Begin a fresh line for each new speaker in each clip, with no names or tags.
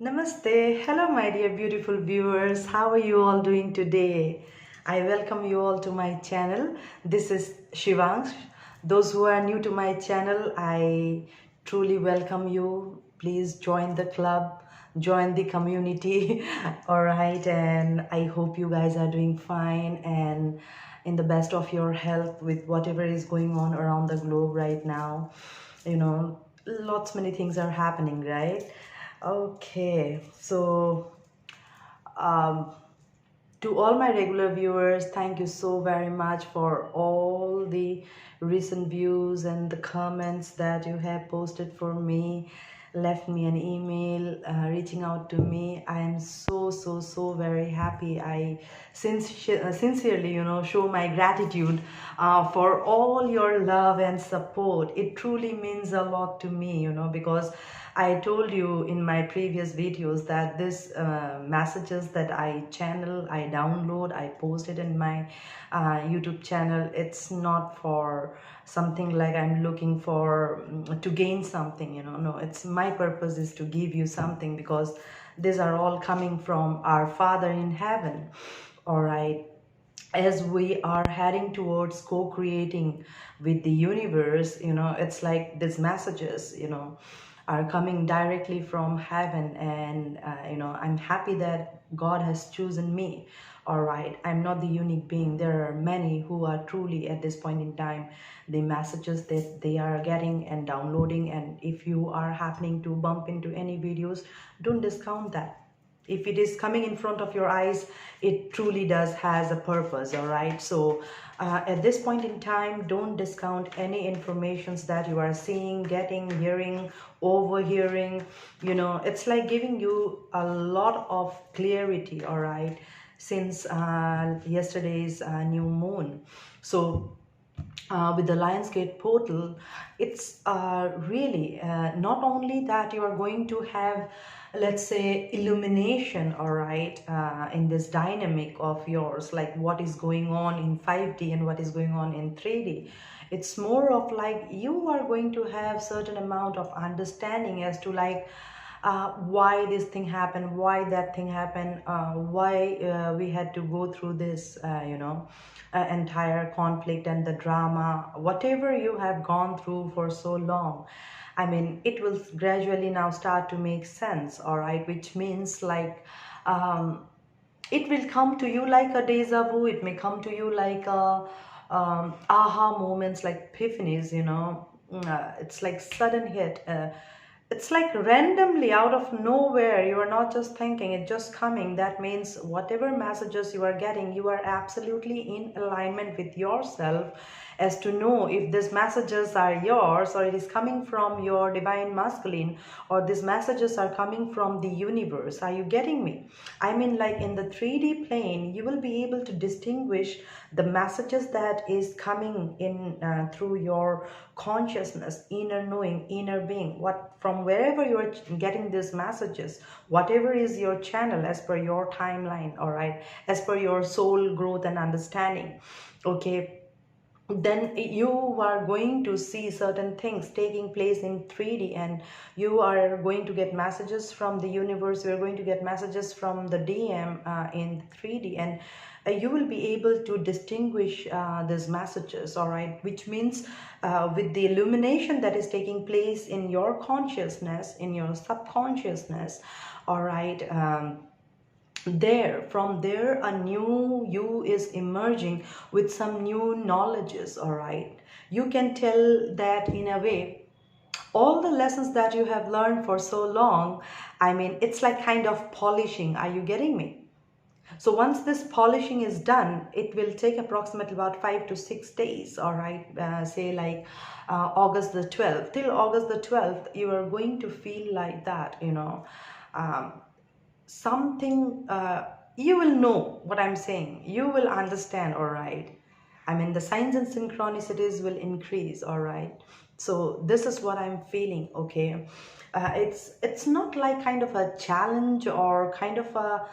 Namaste. Hello, my dear beautiful viewers. How are you all doing today? I welcome you all to my channel. This is SHIVAANSH. Those who are new to my channel, I truly welcome you. Please join the club, join the community. All right, and I hope you guys are doing fine and in the best of your health with whatever is going on around the globe right now. Lots many things are happening, right? Okay, so um, to all my regular viewers, thank you so very much for all the recent views and the comments that you have posted for me, left me an email, reaching out to me. I am so very happy. I sincerely, show my gratitude for all your love and support. It truly means a lot to me, because I told you in my previous videos that this messages that I channel, I download, I post it in my YouTube channel. It's not for something like I'm looking for to gain something, no, it's my purpose is to give you something, because these are all coming from our Father in heaven. All right, as we are heading towards co-creating with the universe, it's like these messages, are coming directly from heaven. And I'm happy that God has chosen me. All right, I'm not the unique being. There are many who are truly at this point in time the messages that they are getting and downloading. And if you are happening to bump into any videos, don't discount that. If it is coming in front of your eyes, it truly does has a purpose. All right, so at this point in time, don't discount any informations that you are seeing, getting, hearing, overhearing. It's like giving you a lot of clarity. All right, since yesterday's new moon. So with the Lionsgate portal, it's really not only that you are going to have, let's say, illumination, all right, in this dynamic of yours, like what is going on in 5D and what is going on in 3D. It's more of like you are going to have certain amount of understanding as to like why this thing happened, why that thing happened, why we had to go through this, entire conflict and the drama, whatever you have gone through for so long. I mean, it will gradually now start to make sense, all right, which means like it will come to you like a deja vu. It may come to you like a aha moments, like epiphanies, it's like sudden hit. It's like randomly out of nowhere. You are not just thinking, it's just coming. That means whatever messages you are getting, you are absolutely in alignment with yourself as to know if these messages are yours, or it is coming from your divine masculine, or these messages are coming from the universe. Are you getting me? I mean, like in the 3D plane, you will be able to distinguish the messages that is coming in through your consciousness, inner knowing, inner being, what from wherever you are getting these messages, whatever is your channel as per your timeline, all right, as per your soul growth and understanding. Okay, then you are going to see certain things taking place in 3D, and you are going to get messages from the universe. You are going to get messages from the DM in 3D, and you will be able to distinguish these messages, all right, which means with the illumination that is taking place in your consciousness, in your subconsciousness, all right, from there a new you is emerging with some new knowledges. All right, you can tell that in a way all the lessons that you have learned for so long, I mean, it's like kind of polishing. Are you getting me? So once this polishing is done, it will take approximately about 5 to 6 days. All right, say like August the 12th. Till August the 12th, you are going to feel like that, um, something, you will know what I'm saying. You will understand, all right. I mean, the signs and synchronicities will increase, all right. So this is what I'm feeling. Okay, it's not like kind of a challenge or kind of a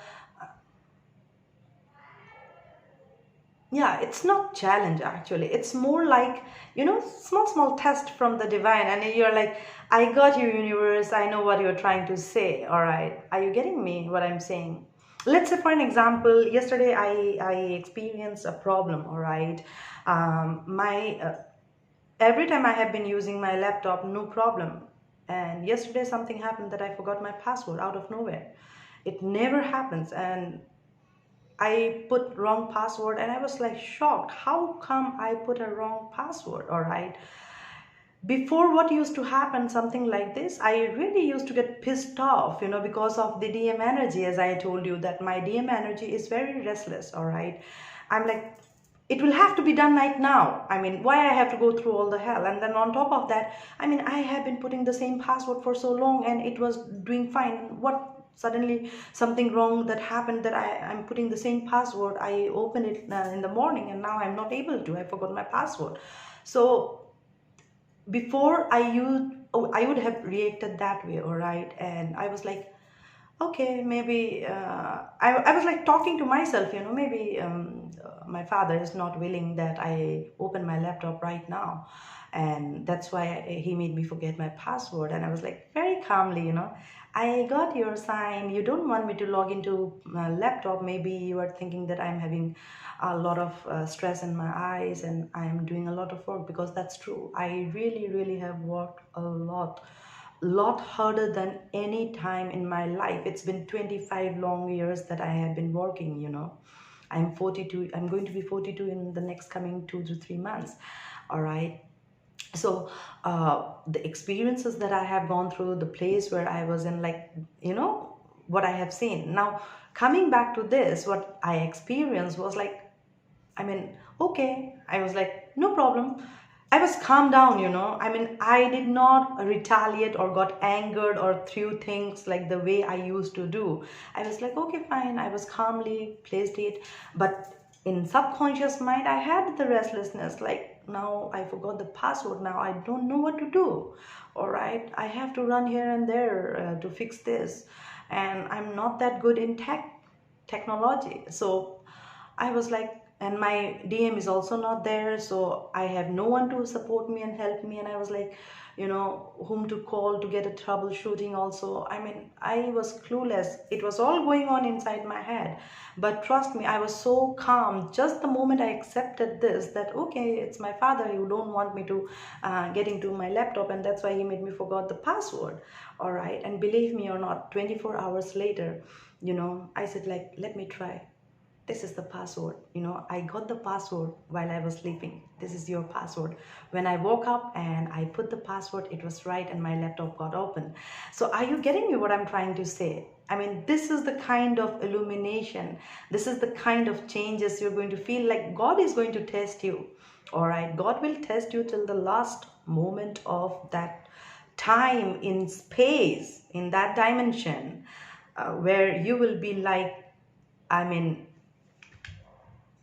yeah, it's not challenge actually. It's more like, small test from the divine, and you're like, I got you, universe. I know what you're trying to say. All right, are you getting me? What I'm saying? Let's say, for an example, yesterday I experienced a problem. All right, my every time I have been using my laptop, no problem. And yesterday something happened that I forgot my password out of nowhere. It never happens, and I put wrong password, and I was like shocked. How come I put a wrong password? All right. Before, what used to happen, something like this, I really used to get pissed off, because of the DM energy. As I told you, that my DM energy is very restless. All right. I'm like, it will have to be done right now. I mean, why I have to go through all the hell? And then on top of that, I mean, I have been putting the same password for so long and it was doing fine. What suddenly something wrong that happened, that I'm putting the same password. I opened it in the morning and now I'm not able to. I forgot my password. So before I would have reacted that way, all right? And I was like, okay, maybe I was like talking to myself, maybe my father is not willing that I open my laptop right now, and that's why he made me forget my password. And I was like very calmly, I got your sign. You don't want me to log into my laptop. Maybe you are thinking that I'm having a lot of stress in my eyes and I'm doing a lot of work, because that's true. I really have worked a lot harder than any time in my life. It's been 25 long years that I have been working, I'm 42. I'm going to be 42 in the next coming 2 to 3 months. All right. So the experiences that I have gone through, the place where I was in, like, what I have seen. Now, coming back to this, what I experienced was like, I mean, okay, I was like, no problem. I was calm down, I mean, I did not retaliate or got angered or threw things like the way I used to do. I was like, okay, fine. I was calmly placed it. But in subconscious mind, I had the restlessness, like, now I forgot the password. Now I don't know what to do. All right, I have to run here and there to fix this. And I'm not that good in technology. So I was like, and my DM is also not there, so I have no one to support me and help me. And I was like, whom to call to get a troubleshooting also. I mean, I was clueless. It was all going on inside my head. But trust me, I was so calm. Just the moment I accepted this, that okay, it's my father, you don't want me to get into my laptop, and that's why he made me forgot the password. All right. And believe me or not, 24 hours later, I said, like, let me try. This is the password. I got the password while I was sleeping. This is your password. When I woke up and I put the password, it was right and my laptop got open. So are you getting me what I'm trying to say? I mean, this is the kind of illumination. This is the kind of changes you're going to feel. Like, God is going to test you. All right. God will test you till the last moment of that time in space, in that dimension, where you will be like, I mean,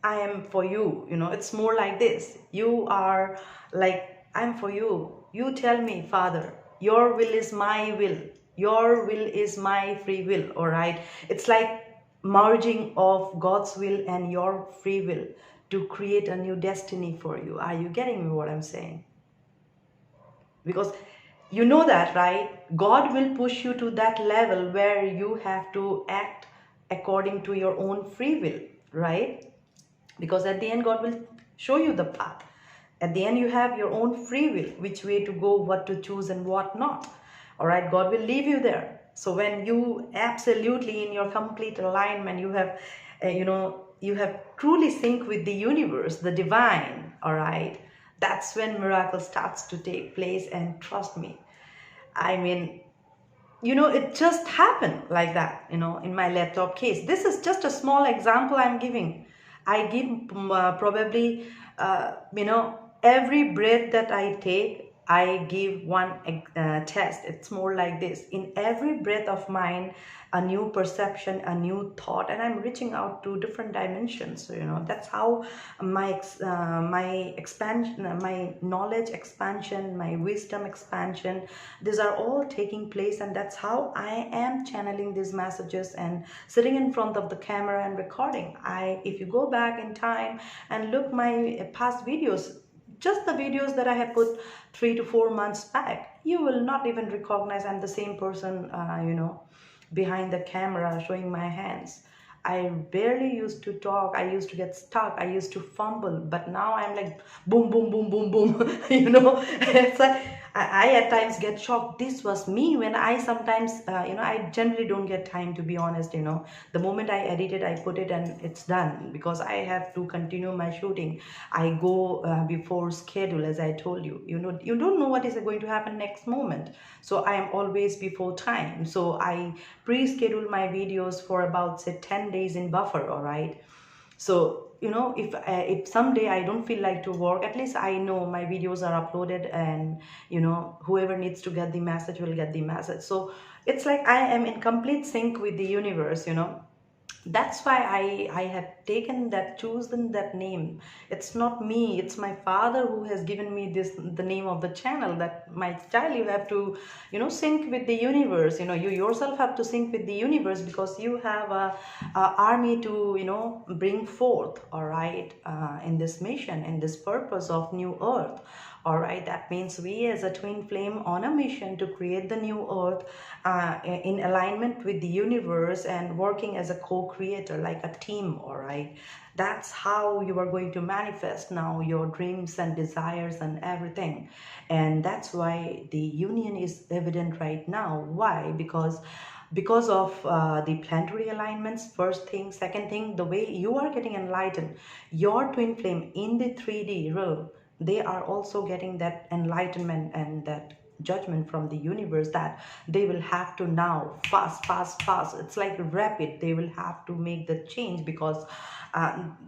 I am for you, it's more like this. You are like, I'm for you. You tell me, Father, your will is my will. Your will is my free will, all right? It's like merging of God's will and your free will to create a new destiny for you. Are you getting me what I'm saying? Because you know that, right? God will push you to that level where you have to act according to your own free will, right? Because at the end, God will show you the path. At the end, you have your own free will, which way to go, what to choose and what not. All right, God will leave you there. So when you absolutely in your complete alignment, you have, you have truly sync with the universe, the divine, all right, that's when miracle starts to take place. And trust me, I mean, it just happened like that, in my laptop case. This is just a small example I'm giving. I give probably, every breath that I take, I give one test. It's more like this: in every breath of mine, a new perception, a new thought, and I'm reaching out to different dimensions. So, that's how my expansion, my knowledge expansion, my wisdom expansion, these are all taking place, and that's how I am channeling these messages and sitting in front of the camera and recording. If you go back in time and look my past videos, just the videos that I have put 3 to 4 months back, you will not even recognize I'm the same person, behind the camera showing my hands. I barely used to talk. I used to get stuck. I used to fumble. But now I'm like boom, boom, boom, boom, boom. It's like I at times get shocked. This was me when I sometimes, I generally don't get time, to be honest. The moment I edit it, I put it and it's done, because I have to continue my shooting. I go before schedule, as I told you. You don't know what is going to happen next moment. So I am always before time. So I pre-schedule my videos for about, say, 10 days in buffer, all right? So, if someday I don't feel like to work, at least I know my videos are uploaded, and, whoever needs to get the message will get the message. So it's like I am in complete sync with the universe. That's why I have chosen that name. It's not me, it's my father who has given me the name of the channel. That, my child, you have to sync with the universe. You yourself have to sync with the universe, because you have a army to bring forth, all right, in this mission, in this purpose of new earth. All right, that means we as a twin flame on a mission to create the new earth in alignment with the universe, and working as a co-creator, like a team. All right, that's how you are going to manifest now your dreams and desires and everything. And that's why the union is evident right now. Why? Because of the planetary alignments, first thing. Second thing, the way you are getting enlightened, your twin flame in the 3D realm, they are also getting that enlightenment and that judgment from the universe, that they will have to now fast. It's like rapid. They will have to make the change, because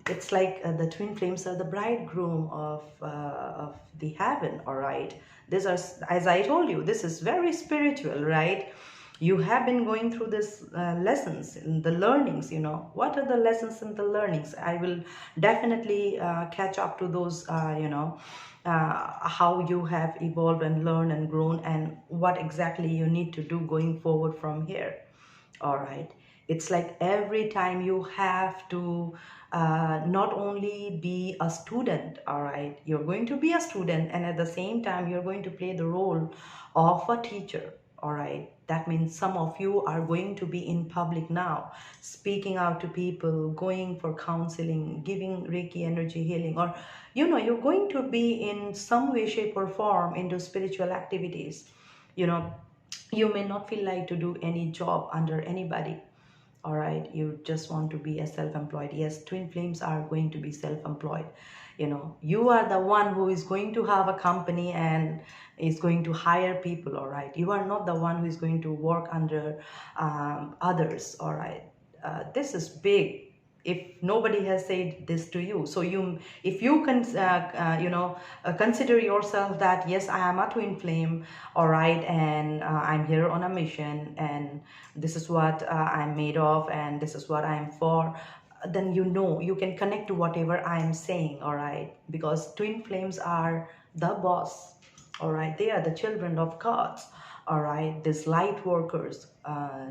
it's like the twin flames are the bridegroom of the heaven. All right, these are, as I told you, this is very spiritual, right? You have been going through this lessons, the learnings. What are the lessons and the learnings? I will definitely catch up to those, how you have evolved and learned and grown, and what exactly you need to do going forward from here. All right, it's like every time you have to not only be a student. All right, you're going to be a student, and at the same time you're going to play the role of a teacher. All right, that means some of you are going to be in public now, speaking out to people, going for counseling, giving Reiki energy healing, or you're going to be in some way, shape, or form into spiritual activities. You may not feel like to do any job under anybody. All right, you just want to be a self-employed. Yes, twin flames are going to be self-employed. You are the one who is going to have a company and is going to hire people. All right, you are not the one who is going to work under others. All right, this is big. If nobody has said this to you, so if you can consider yourself that, yes, I am a twin flame, all right, and I'm here on a mission, and this is what I'm made of, and this is what I'm for, then you can connect to whatever I'm saying. All right, because twin flames are the boss. All right, they are the children of gods. All right, these light workers,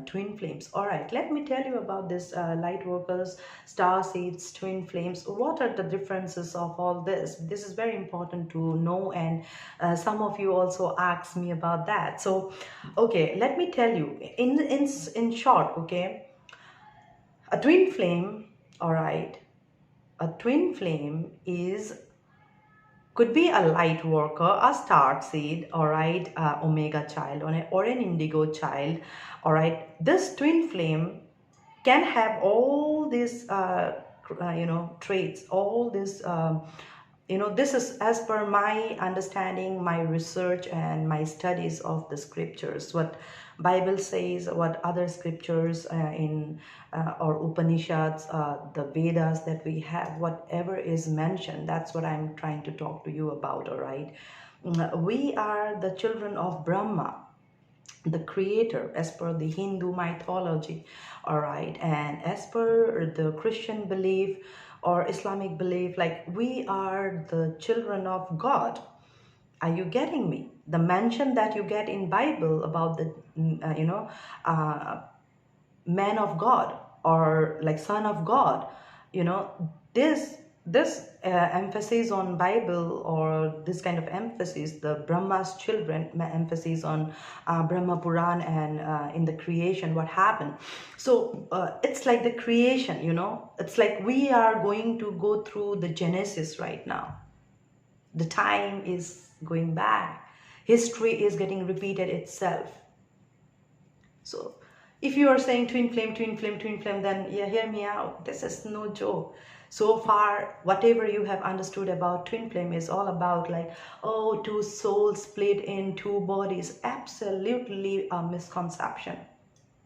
twin flames. All right, let me tell you about this light workers, star seeds, twin flames. What are the differences of all this? This is very important to know, and some of you also asked me about that. So okay, let me tell you in short. Okay, a twin flame, all right, a twin flame could be a light worker, a star seed, all right, omega child, or an indigo child. All right, this twin flame can have all these traits, all this this is as per my understanding, my research, and my studies of the scriptures, what Bible says, what other scriptures in or Upanishads, the Vedas that we have, whatever is mentioned, that's what I'm trying to talk to you about. All right, We are the children of Brahma, the creator, as per the Hindu mythology. All right, and as per the Christian belief or Islamic belief, like we are the children of God. Are you getting me? The mention that you get in Bible about the uh, man of God or like son of God, you know, this emphasis on Bible, or this kind of emphasis, the Brahma's children emphasis on Brahma Puran, and in the creation what happened. So it's like the creation, you know, it's like we are going to go through the Genesis right now. The time is going back, history is getting repeated itself. So if you are saying twin flame, twin flame, twin flame, then yeah, hear me out. This is no joke. So far, whatever you have understood about twin flame is all about like, oh, two souls split in two bodies. Absolutely a misconception.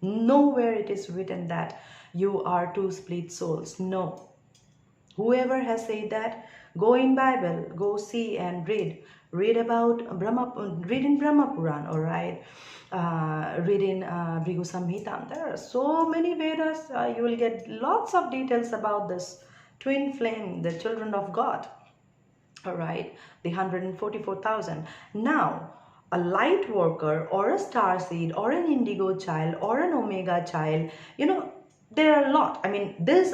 Nowhere it is written that you are two split souls. No. Whoever has said that, go in Bible, go see and read about read in Brahma Puran, all right. Read in Bhrigu Samhita. There are so many Vedas. You will get lots of details about this twin flame, the children of God. All right, the 144,000. Now, a light worker or a star seed or an indigo child or an omega child, you know, there are a lot. I mean, this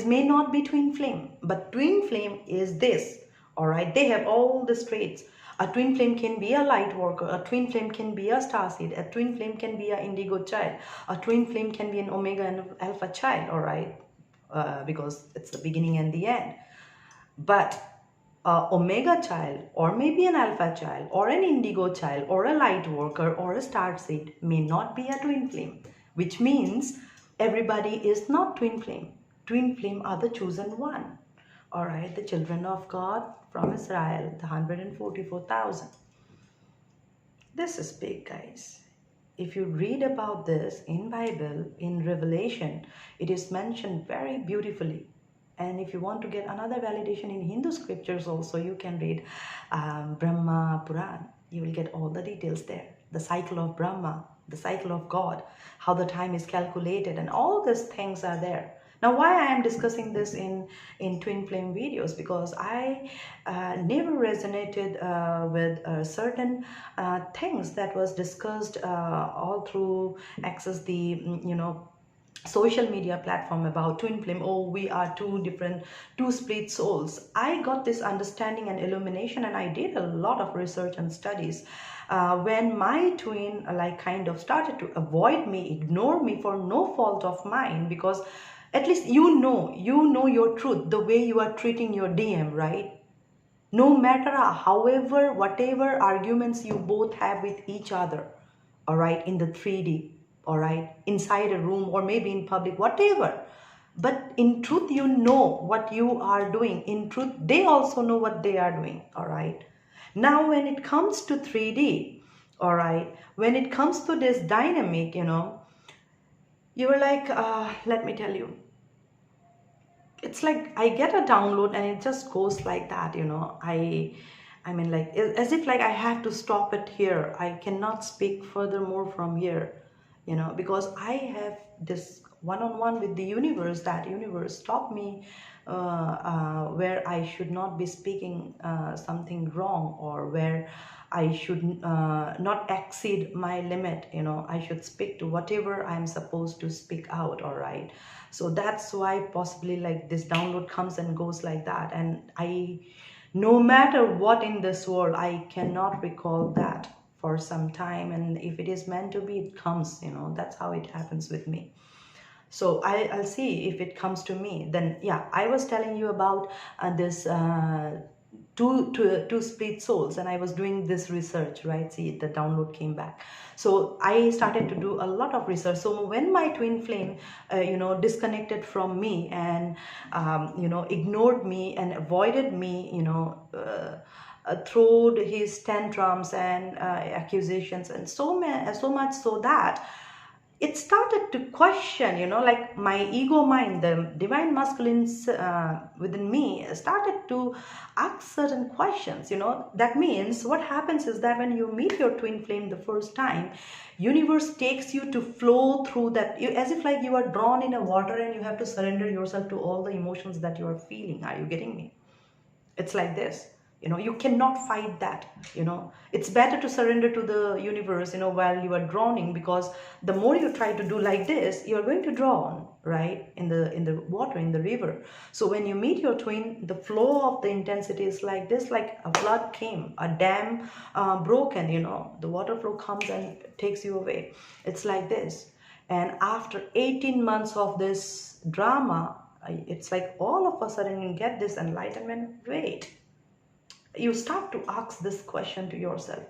may not be twin flame, but twin flame is this. All right, they have all the traits. A twin flame can be a light worker, a twin flame can be a star seed, a twin flame can be an indigo child, a twin flame can be an omega and alpha child, all right, because it's the beginning and the end. But omega child, or maybe an alpha child, or an indigo child, or a light worker, or a star seed may not be a twin flame, which means everybody is not twin flame. Twin flame are the chosen one. All right, the children of God from Israel, the 144,000. This is big, guys. If you read about this in Bible, in Revelation, it is mentioned very beautifully. And if you want to get another validation in Hindu scriptures also, you can read Brahma Puran. You will get all the details there. The cycle of Brahma, the cycle of God, how the time is calculated, and all these things are there. Now, why I am discussing this in twin flame videos, because I never resonated with certain things that was discussed all through access the social media platform about twin flame. Oh, we are two split souls. I got this understanding and illumination, and I did a lot of research and studies when my twin like kind of started to avoid me, ignore me for no fault of mine, because at least you know your truth, the way you are treating your DM, right? No matter however, whatever arguments you both have with each other, all right, in the 3D, all right, inside a room or maybe in public, whatever. But in truth, you know what you are doing. In truth, they also know what they are doing, all right. Now, when it comes to 3D, all right, when it comes to this dynamic, you were like, let me tell you, it's like I get a download and it just goes like that, I mean, like, as if like I have to stop it here. I cannot speak furthermore from here, because I have this one-on-one with the universe. That universe stopped me where I should not be speaking something wrong, or where I should not exceed my limit. I should speak to whatever I'm supposed to speak out, all right? So that's why possibly like this download comes and goes like that. And no matter what in this world, I cannot recall that for some time. And if it is meant to be, it comes, that's how it happens with me. So I'll see if it comes to me. Then, yeah, I was telling you about this two split souls, and I was doing this research, right? See, the download came back. So I started to do a lot of research. So when my twin flame disconnected from me and ignored me and avoided me, through his tantrums and accusations, and so much so that it started to question, like my ego mind, the divine masculine within me started to ask certain questions. That means what happens is that when you meet your twin flame the first time, universe takes you to flow through that, as if like you are drawn in a water and you have to surrender yourself to all the emotions that you are feeling. Are you getting me? It's like this. You cannot fight that. It's better to surrender to the universe, while you are drowning, because the more you try to do like this, you're going to drown, right, in the water, in the river. So when you meet your twin, the flow of the intensity is like this, like a flood came, a dam broken, the water flow comes and takes you away. It's like this. And after 18 months of this drama, it's like all of a sudden you get this enlightenment. Wait, you start to ask this question to yourself: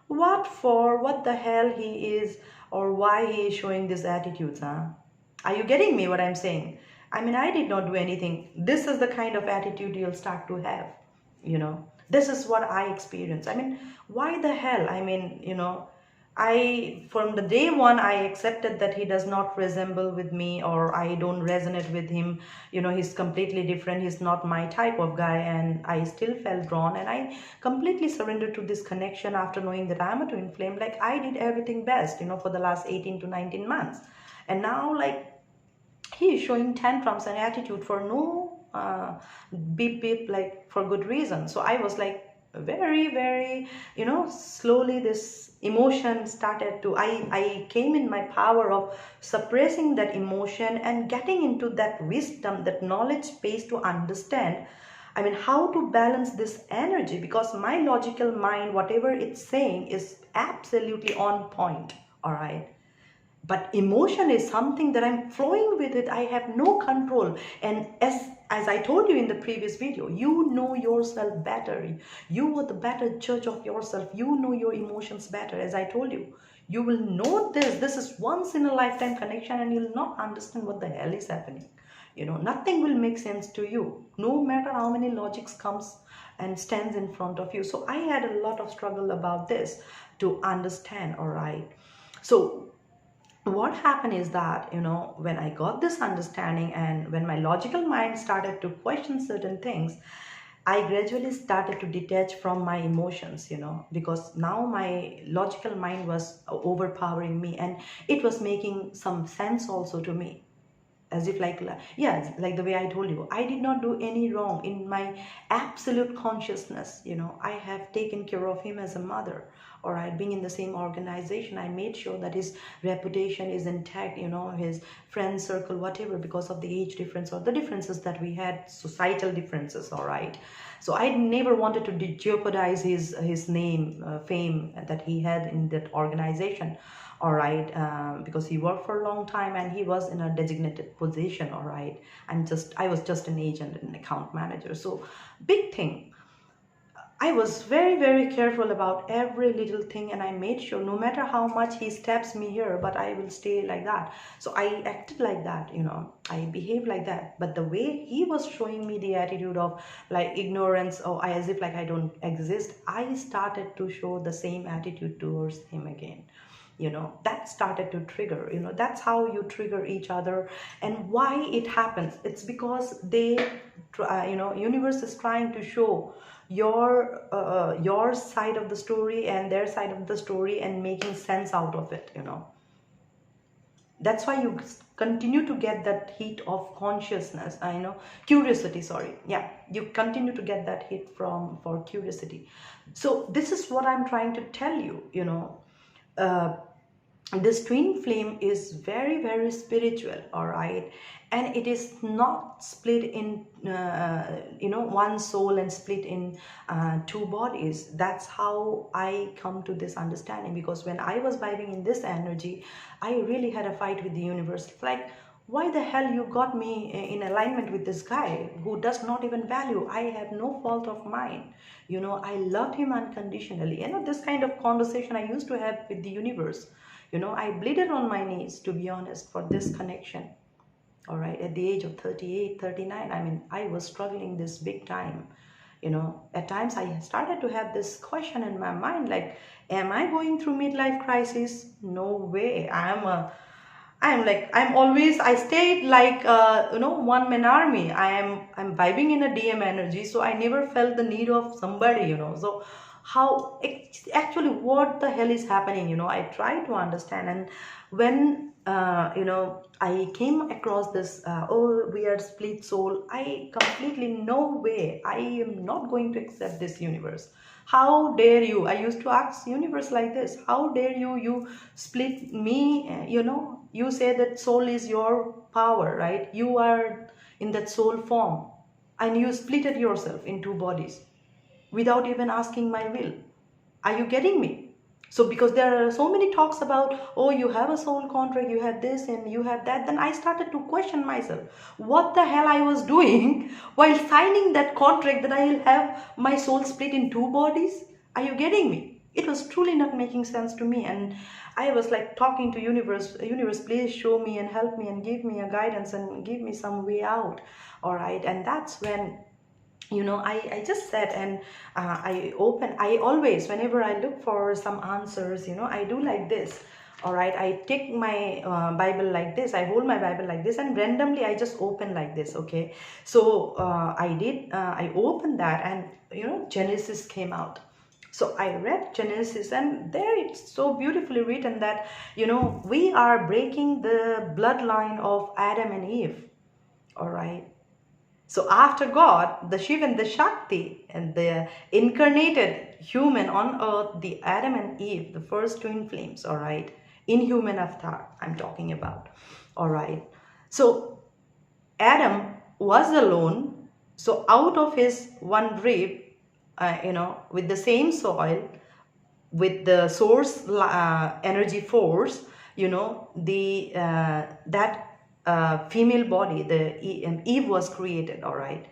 what the hell he is, or why he is showing these attitudes, huh? Are you getting me what I'm saying? I mean, I did not do anything. This is the kind of attitude you'll start to have. This is what I experienced. I mean, why the hell? I mean, from the day one, I accepted that he does not resemble with me, or I don't resonate with him. He's completely different. He's not my type of guy, and I still felt drawn, and I completely surrendered to this connection after knowing that I'm a twin flame. Like, I did everything best, for the last 18 to 19 months. And now, like, he is showing tantrums and attitude for no beep beep, like for good reason. So I was like, very, very, slowly this emotion started to, I came in my power of suppressing that emotion and getting into that wisdom, that knowledge space to understand, I mean, how to balance this energy, because my logical mind, whatever it's saying, is absolutely on point. All right. But emotion is something that I'm flowing with it. I have no control. And as I told you in the previous video, you know yourself better. You are the better judge of yourself. You know your emotions better. As I told you, you will know this. This is once in a lifetime connection, and you'll not understand what the hell is happening. Nothing will make sense to you, no matter how many logics comes and stands in front of you. So I had a lot of struggle about this to understand. All right. So what happened is that, when I got this understanding and when my logical mind started to question certain things, I gradually started to detach from my emotions, because now my logical mind was overpowering me, and it was making some sense also to me. As if like, yeah, like the way I told you, I did not do any wrong in my absolute consciousness. I have taken care of him as a mother. All right, being in the same organization, I made sure that his reputation is intact, his friend circle, whatever, because of the age difference or the differences that we had, societal differences. All right, so I never wanted to jeopardize his name, fame that he had in that organization. All right, because he worked for a long time and he was in a designated position. All right, I was just an agent and an account manager. So big thing, I was very, very careful about every little thing, and I made sure no matter how much he stabs me here, but I will stay like that. So I acted like that, I behaved like that. But the way he was showing me the attitude of like ignorance, or as if like I don't exist, I started to show the same attitude towards him again. That started to trigger. That's how you trigger each other. And why it happens, it's because they universe is trying to show your side of the story and their side of the story, and making sense out of it. That's why you continue to get that heat of consciousness, curiosity, sorry. Yeah, you continue to get that hit for curiosity. So this is what I'm trying to tell you. This twin flame is very, very spiritual. All right, and it is not split in one soul and split in two bodies. That's how I come to this understanding, because when I was vibing in this energy, I really had a fight with the universe. Like, why the hell you got me in alignment with this guy who does not even value? I have no fault of mine. I loved him unconditionally. This kind of conversation I used to have with the universe. I bleeded on my knees, to be honest, for this connection. All right, at the age of 38, 39, I mean, I was struggling this big time. You know, at times I started to have this question in my mind, like, am I going through midlife crisis? No way. I'm always, I stayed like, one man army. I'm vibing in a DM energy, so I never felt the need of somebody, So how, actually, what the hell is happening? I try to understand. And when, I came across this, oh, we are split soul, I completely, no way, I am not going to accept this universe. How dare you? I used to ask universe like this, how dare you split me, you say that soul is your power, right? You are in that soul form, and you splitted yourself in two bodies without even asking my will. Are you getting me? So because there are so many talks about, oh, you have a soul contract, you have this and you have that, then I started to question myself. What the hell I was doing while signing that contract that I will have my soul split in two bodies? Are you getting me? It was truly not making sense to me. And I was like talking to universe, please show me and help me and give me a guidance and give me some way out. All right. And that's when, I just sat and I always, whenever I look for some answers, I do like this. All right, I take my Bible like this, I hold my Bible like this, and randomly I just open like this. Okay, so I opened that, and Genesis came out. So I read Genesis, and there it's so beautifully written that we are breaking the bloodline of Adam and Eve. All right. So after God, the Shiva and the Shakti and the incarnated human on earth, the Adam and Eve, the first twin flames, all right, in human avatar, I'm talking about, all right. So Adam was alone. So out of his one rib, with the same soil, with the source energy force, that female body, Eve was created, all right.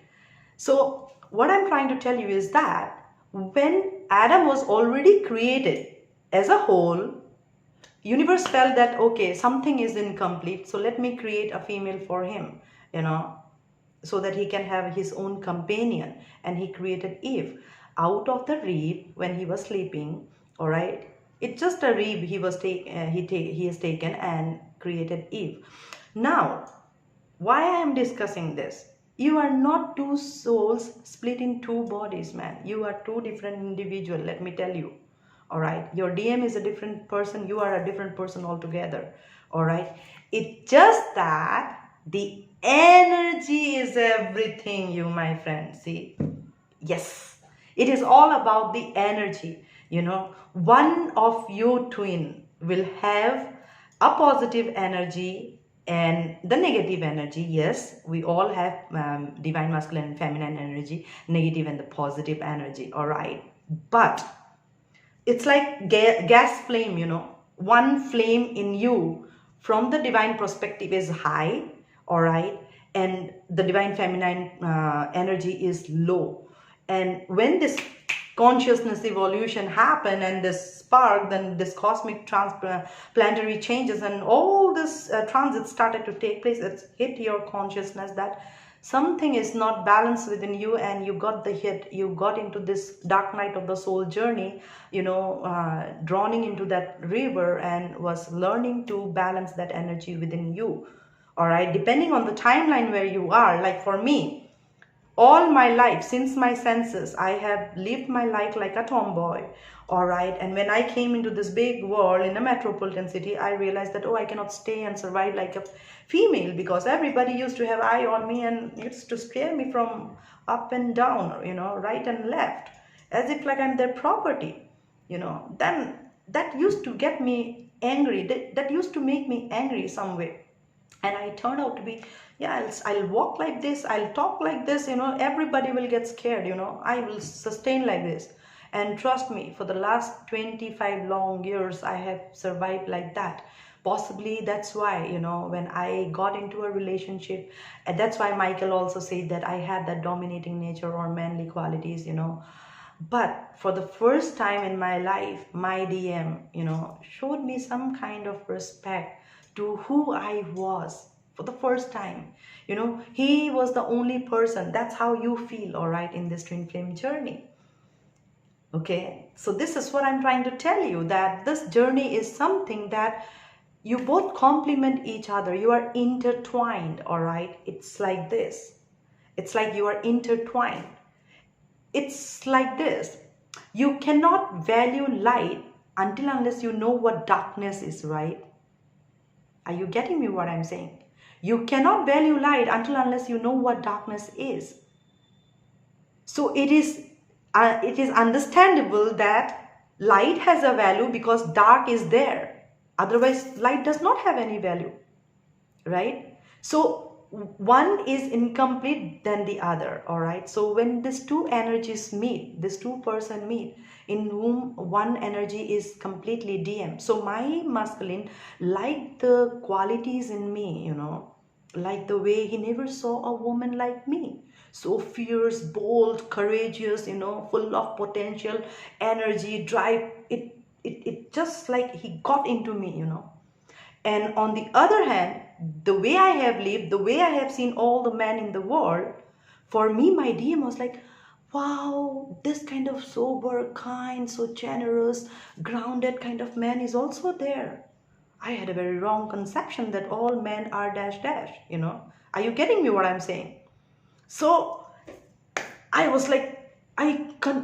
So what I'm trying to tell you is that when Adam was already created as a whole, universe felt that, okay, something is incomplete, so let me create a female for him, so that he can have his own companion. And he created Eve out of the rib when he was sleeping, all right. It's just a rib he has taken and created Eve. Now, why I am discussing this? You are not two souls split in two bodies, man. You are two different individuals, let me tell you. All right. Your DM is a different person. You are a different person altogether. All right. It's just that the energy is everything, you, my friend. See? Yes. It is all about the energy. One of your twin will have a positive energy and the negative energy. Yes, we all have divine masculine and feminine energy, negative and the positive energy. All right. But it's like gas flame, one flame in you from the divine perspective is high, all right, and the divine feminine energy is low. And when this consciousness evolution happen and this spark, then this cosmic planetary changes and all this transit started to take place, it's hit your consciousness that something is not balanced within you, and you got the hit. You got into this dark night of the soul journey, drowning into that river, and was learning to balance that energy within you. All right, depending on the timeline where you are. Like for me, all my life, since my senses, I have lived my life like a tomboy. All right. And when I came into this big world in a metropolitan city, I realized that, oh, I cannot stay and survive like a female, because everybody used to have eye on me and used to stare me from up and down, right and left, as if like I'm their property, Then that used to get me angry. That used to make me angry some way. And I turned out to be, yeah, I'll walk like this, I'll talk like this, everybody will get scared, I will sustain like this. And trust me, for the last 25 long years, I have survived like that. Possibly that's why, when I got into a relationship, and that's why Michael also said that I had that dominating nature or manly qualities, But for the first time in my life, my DM, showed me some kind of respect to who I was. for the first time. You know, he was the only person. That's how you feel, all right, in this twin flame journey. Okay, so this is what I'm trying to tell you, that this journey is something that you both complement each other. You are intertwined, all right? It's like this. It's like you are intertwined. It's like this. You cannot value light until unless you know what darkness is, right? Are you getting me what I'm saying? You cannot value light until unless you know what darkness is. So it is understandable that light has a value because dark is there. Otherwise, light does not have any value, right? So one is incomplete than the other, all right? So when these two energies meet, these two person meet, in whom one energy is completely DM. So my masculine, like the qualities in me, you know, like the way he never saw a woman like me. So fierce, bold, courageous, you know, full of potential, energy, drive. It just like he got into me, you know. And on the other hand, the way I have lived, the way I have seen all the men in the world, for me, my DM was like, wow, this kind of sober, kind, so generous, grounded kind of man is also there. I had a very wrong conception that all men are dash dash, you know. Are you getting me what I'm saying? So I was like,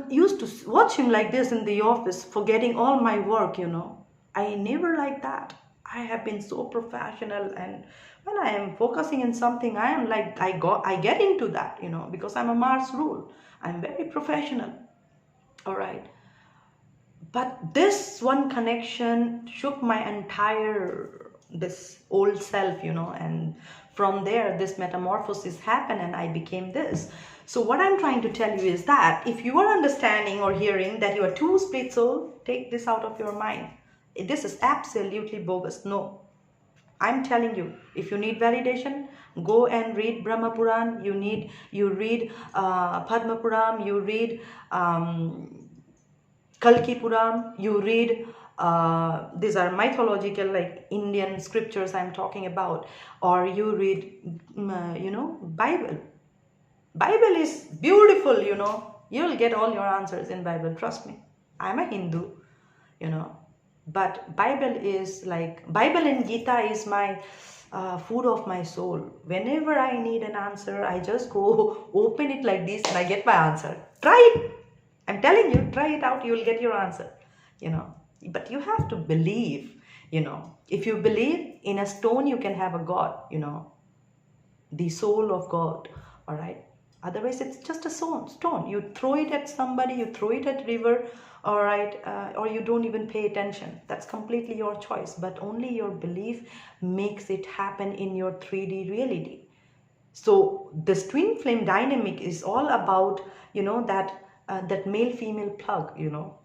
used to watch him like this in the office, forgetting all my work, you know. I never like that. I have been so professional, and when I am focusing in something, I am like, I get into that, you know, because I'm a Mars rule. I'm very professional, all right. But this one connection shook my entire, this old self, you know, and from there, this metamorphosis happened and I became this. So what I'm trying to tell you is that if you are understanding or hearing that you are two split soul, take this out of your mind. This is absolutely bogus. No, I'm telling you, if you need validation, go and read Brahma Puran. You read Padma Puran. You read Kalki Puran. You read these are mythological, like Indian scriptures I'm talking about, or you read you know, Bible. Bible is beautiful, you know. You'll get all your answers in Bible. Trust me. I'm a Hindu, you know. But Bible is like, Bible and Gita is my food of my soul. Whenever I need an answer, I just go open it like this and I get my answer. Try it. I'm telling you, try it out. You will get your answer, you know. But you have to believe, you know. If you believe in a stone, you can have a God, you know. The soul of God, all right. Otherwise, it's just a stone. You throw it at somebody, you throw it at river, all right, or you don't even pay attention. That's completely your choice. But only your belief makes it happen in your 3D reality. So this twin flame dynamic is all about, you know, that male-female plug, you know.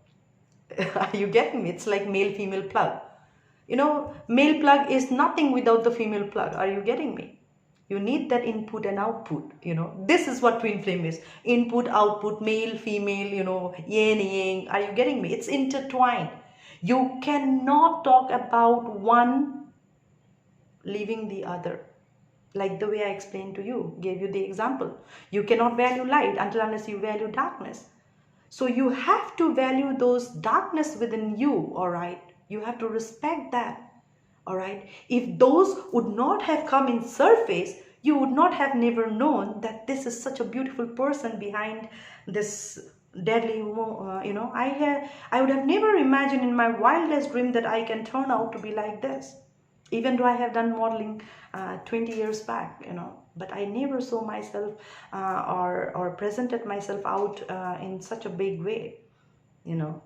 Are you getting me? It's like male-female plug. You know, male plug is nothing without the female plug. Are you getting me? You need that input and output, you know. This is what twin flame is. Input, output, male, female, you know, yin, yang. Are you getting me? It's intertwined. You cannot talk about one leaving the other. Like the way I explained to you, gave you the example. You cannot value light until unless you value darkness. So you have to value those darkness within you, all right? You have to respect that. All right. If those would not have come in surface, you would not have never known that this is such a beautiful person behind this deadly, you know. I would have never imagined in my wildest dream that I can turn out to be like this. Even though I have done modeling 20 years back, you know, but I never saw myself or presented myself out in such a big way, you know.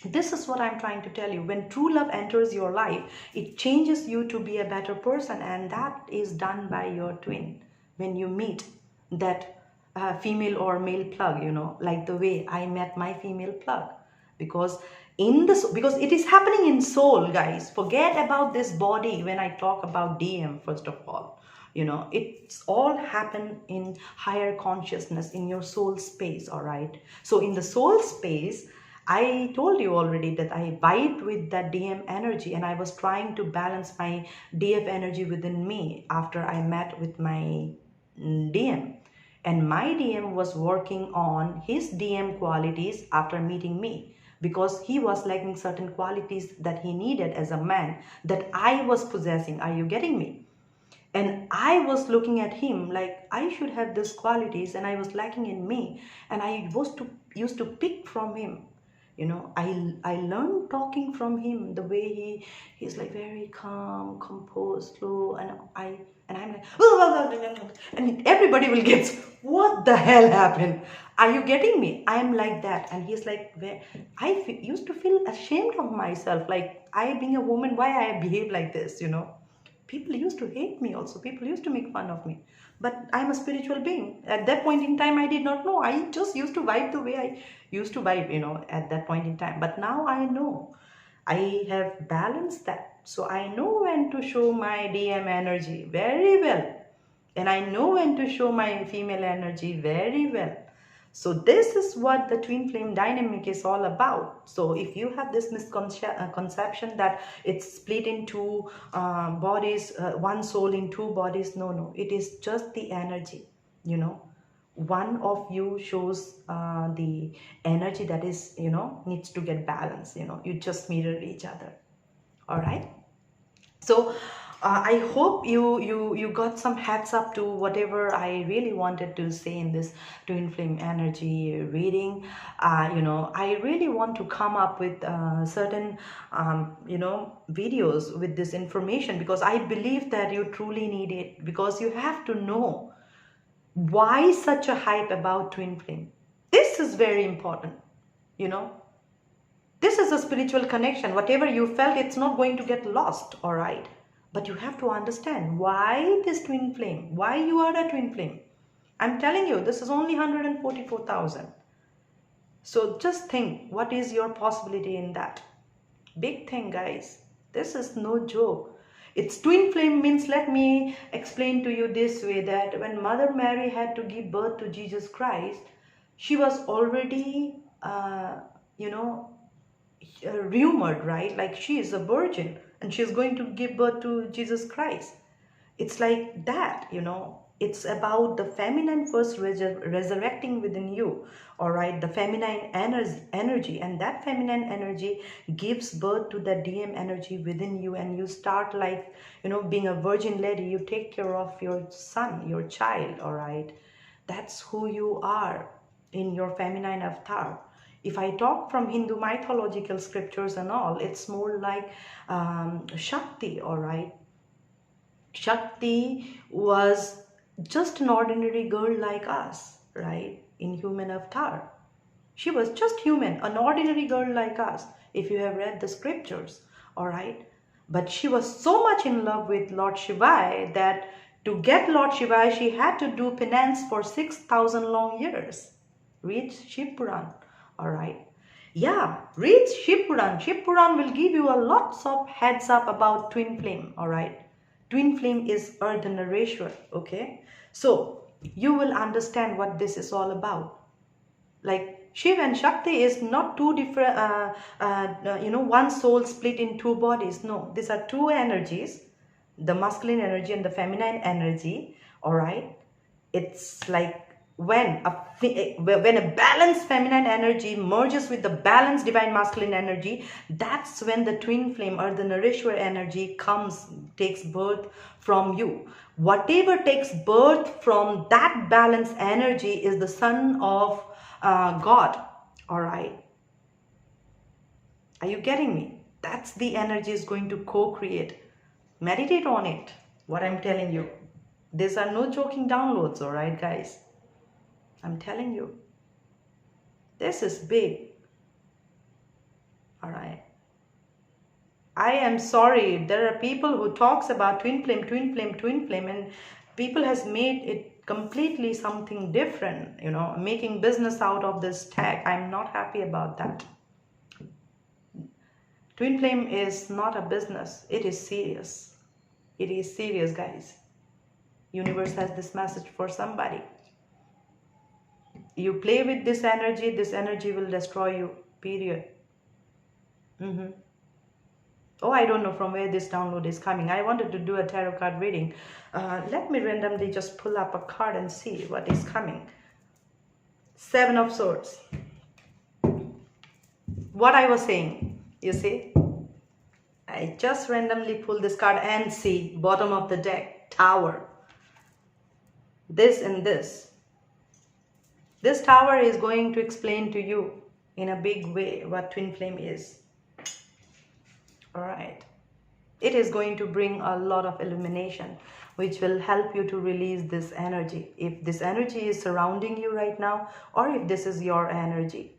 This is what I'm trying to tell you. When true love enters your life, it changes you to be a better person, and that is done by your twin. When you meet that female or male plug, you know, like the way I met my female plug, because it is happening in soul, guys. Forget about this body when I talk about DM. First of all, you know, it's all happen in higher consciousness, in your soul space. All right. So in the soul space, I told you already that I vibed with that DM energy, and I was trying to balance my DF energy within me after I met with my DM. And my DM was working on his DM qualities after meeting me, because he was lacking certain qualities that he needed as a man that I was possessing. Are you getting me? And I was looking at him like I should have these qualities, and I was lacking in me, and I was to used to pick from him. I learned talking from him, the way he's like very calm, composed, slow, and I'm like, oh, and everybody will get, what the hell happened? Are you getting me? I'm like that, and he's like, where used to feel ashamed of myself, like I being a woman, why I behave like this. People used to hate me also. People used to make fun of me. But I'm a spiritual being. At that point in time, I did not know. I just used to vibe the way I used to vibe, at that point in time. But now I know. I have balanced that. So I know when to show my DM energy very well. And I know when to show my female energy very well. So this is what the twin flame dynamic is all about. So if you have this misconception that it's split into bodies, one soul in two bodies, no, it is just the energy. One of you shows the energy that is, needs to get balanced. You just mirror each other. All right. So I hope you got some heads up to whatever I really wanted to say in this twin flame energy reading. I really want to come up with certain videos with this information, because I believe that you truly need it, because you have to know why such a hype about twin flame. This is very important. This is a spiritual connection. Whatever you felt, it's not going to get lost, all right? But you have to understand why this twin flame, why you are a twin flame. I'm telling you, this is only 144,000. So just think, what is your possibility in that? Big thing, guys. This is no joke. It's twin flame means, let me explain to you this way, that when Mother Mary had to give birth to Jesus Christ, she was already, rumored, right? Like she is a virgin and she's going to give birth to Jesus Christ. It's like that. It's about the feminine first resurrecting within you, all right? The feminine energy, and that feminine energy gives birth to the DM energy within you, and you start like, being a virgin lady, you take care of your son, your child, all right? That's who you are in your feminine avatar. If I talk from Hindu mythological scriptures and all, it's more like Shakti, all right? Shakti was just an ordinary girl like us, right? In human avatar. She was just human, an ordinary girl like us, if you have read the scriptures, all right? But she was so much in love with Lord Shiva that to get Lord Shiva, she had to do penance for 6,000 long years. Read Shiv Puran. All right. Yeah, read Shiv Puran. Shiv Puran will give you a lots of heads up about twin flame. All right. Twin flame is Ardhanareshwar. Okay. So you will understand what this is all about. Like Shiv and Shakti is not two different, one soul split in two bodies. No, these are two energies, the masculine energy and the feminine energy. All right. It's like when a balanced feminine energy merges with the balanced divine masculine energy, that's when the twin flame or the Nareshwar energy takes birth from you. Whatever takes birth from that balanced energy is the son of God. All right. Are you getting me? That's the energy is going to co-create. Meditate on it, what I'm telling you. These are no joking downloads, all right, guys? I'm telling you, this is big. All right. I am sorry. There are people who talks about twin flame, and people has made it completely something different, making business out of this tag. I'm not happy about that. Twin flame is not a business. It is serious. It is serious, guys. Universe has this message for somebody. You play with this energy will destroy you. period. Oh, I don't know from where this download is coming. I wanted to do a tarot card reading. Let me randomly just pull up a card and see what is coming. Seven of Swords. What I was saying, you see? I just randomly pull this card and see bottom of the deck, Tower. This and this. This Tower is going to explain to you in a big way what twin flame is. All right. It is going to bring a lot of illumination, which will help you to release this energy. If this energy is surrounding you right now, or if this is your energy,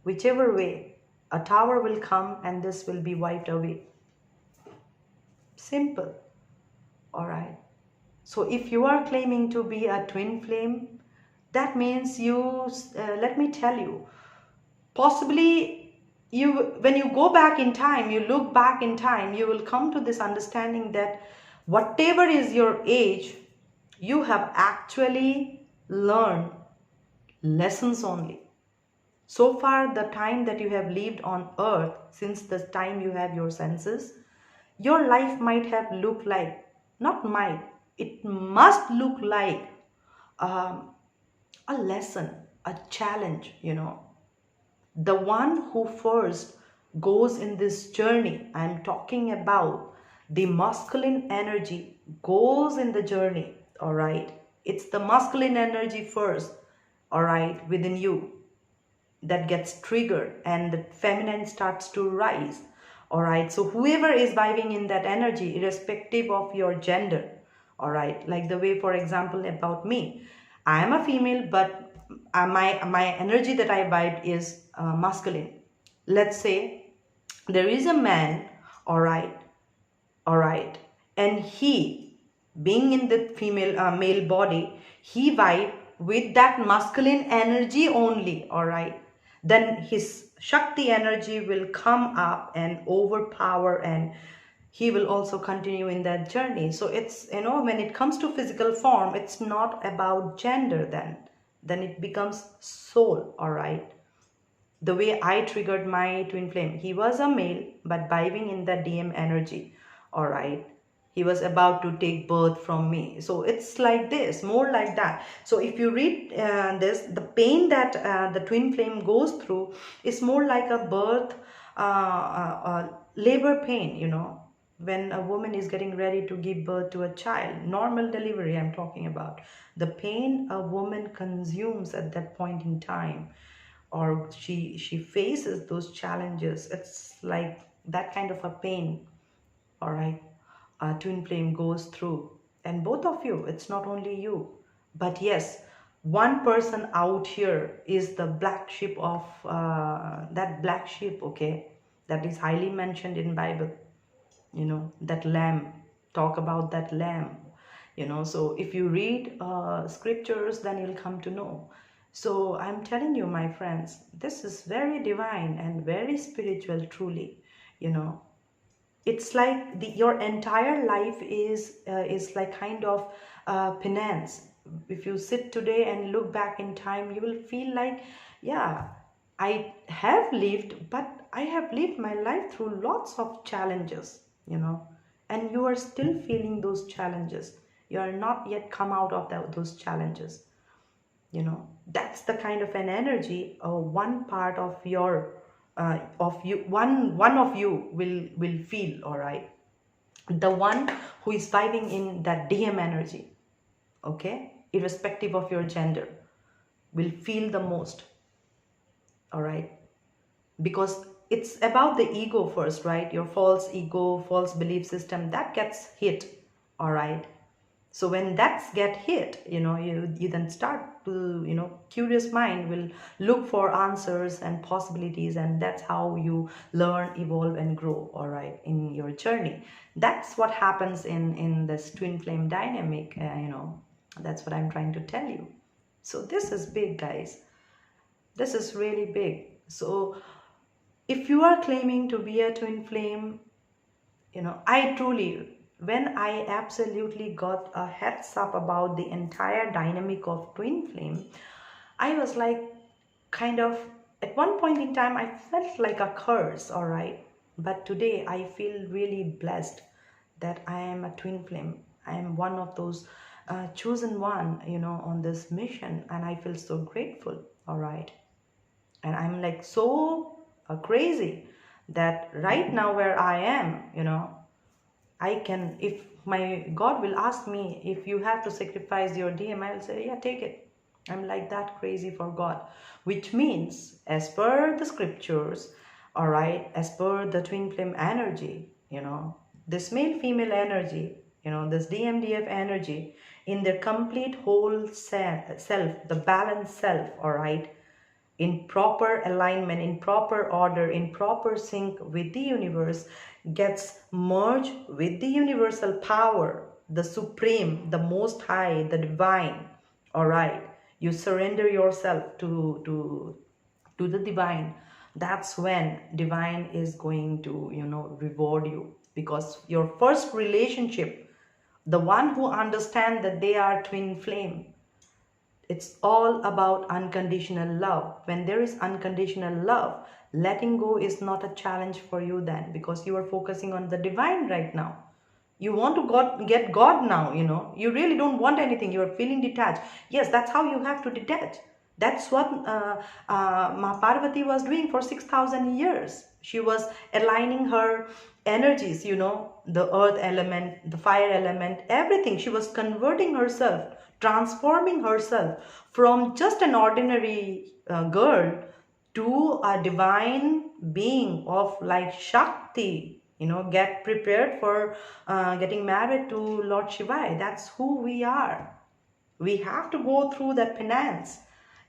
whichever way, a tower will come and this will be wiped away. Simple. All right. So if you are claiming to be a twin flame, that means you, let me tell you, possibly when you go back in time, you look back in time, you will come to this understanding that whatever is your age, you have actually learned lessons only. So far, the time that you have lived on earth, since the time you have your senses, your life might have looked like, not might, it must look like a lesson, a challenge, you know. The one who first goes in this journey, I'm talking about the masculine energy, goes in the journey, all right? It's the masculine energy first, all right, within you that gets triggered and the feminine starts to rise, all right? So whoever is vibing in that energy, irrespective of your gender, all right? Like the way, for example, about me, I am a female, but my energy that I vibe is masculine. Let's say there is a man, all right, and he, being in the female male body, he vibe with that masculine energy only, all right. Then his Shakti energy will come up and overpower, and he will also continue in that journey. So it's, you know, when it comes to physical form, it's not about gender then it becomes soul, all right. The way I triggered my twin flame, he was a male but vibing in the DM energy, all right. He was about to take birth from me. So it's like this, more like that. So if you read this, the pain that the twin flame goes through is more like a birth, labor pain, you know, when a woman is getting ready to give birth to a child, normal delivery I'm talking about, the pain a woman consumes at that point in time, or she faces those challenges, it's like that kind of a pain, all right, twin flame goes through. And both of you, it's not only you, but yes, one person out here is the black sheep of that black sheep, okay, that is highly mentioned in Bible, you know, that lamb, talk about that lamb, you know. So if you read scriptures, then you'll come to know. So I'm telling you, my friends, this is very divine and very spiritual, truly, you know. It's like your entire life is like kind of penance. If you sit today and look back in time, you will feel like, yeah, I have lived, but I have lived my life through lots of challenges, you know, and you are still feeling those challenges. You are not yet come out of those challenges, you know. That's the kind of an energy, one part of your one of you will feel, all right. The one who is vibing in that DM energy, okay, irrespective of your gender, will feel the most, all right, because it's about the ego first, right? Your false ego, false belief system, that gets hit, all right. So when that's get hit, you know, you then start to, you know, curious mind will look for answers and possibilities, and that's how you learn, evolve, and grow, all right, in your journey. That's what happens in this twin flame dynamic, you know. That's what I'm trying to tell you. So this is big, guys. This is really big. So if you are claiming to be a twin flame, you know, I truly, when I absolutely got a heads up about the entire dynamic of twin flame, I was like kind of At one point in time, I felt like a curse, all right? But today, I feel really blessed that I am a twin flame. I am one of those chosen one, on this mission, and I feel so grateful, all right? And I'm like so crazy that right now where I am, I can, if my God will ask me, if you have to sacrifice your DM, I'll say, yeah, take it. I'm like that crazy for God, which means, as per the scriptures, all right, as per the twin flame energy, this male female energy, this DMDF energy, in their complete whole self, the balanced self, all right, in proper alignment, in proper order, in proper sync with the universe, gets merged with the universal power, the supreme, the most high, the divine. All right, you surrender yourself to the divine. That's when divine is going to reward you, because your first relationship, the one who understand that they are twin flame, it's all about unconditional love. When there is unconditional love, letting go is not a challenge for you then, because you are focusing on the divine right now. You want to get God now, You really don't want anything. You're feeling detached. Yes, that's how you have to detach. That's what Ma Parvati was doing for 6,000 years. She was aligning her energies, the earth element, the fire element, everything. She was converting herself, transforming herself from just an ordinary girl to a divine being of like Shakti. Get prepared for getting married to Lord Shiva. That's who we are. We have to go through that penance,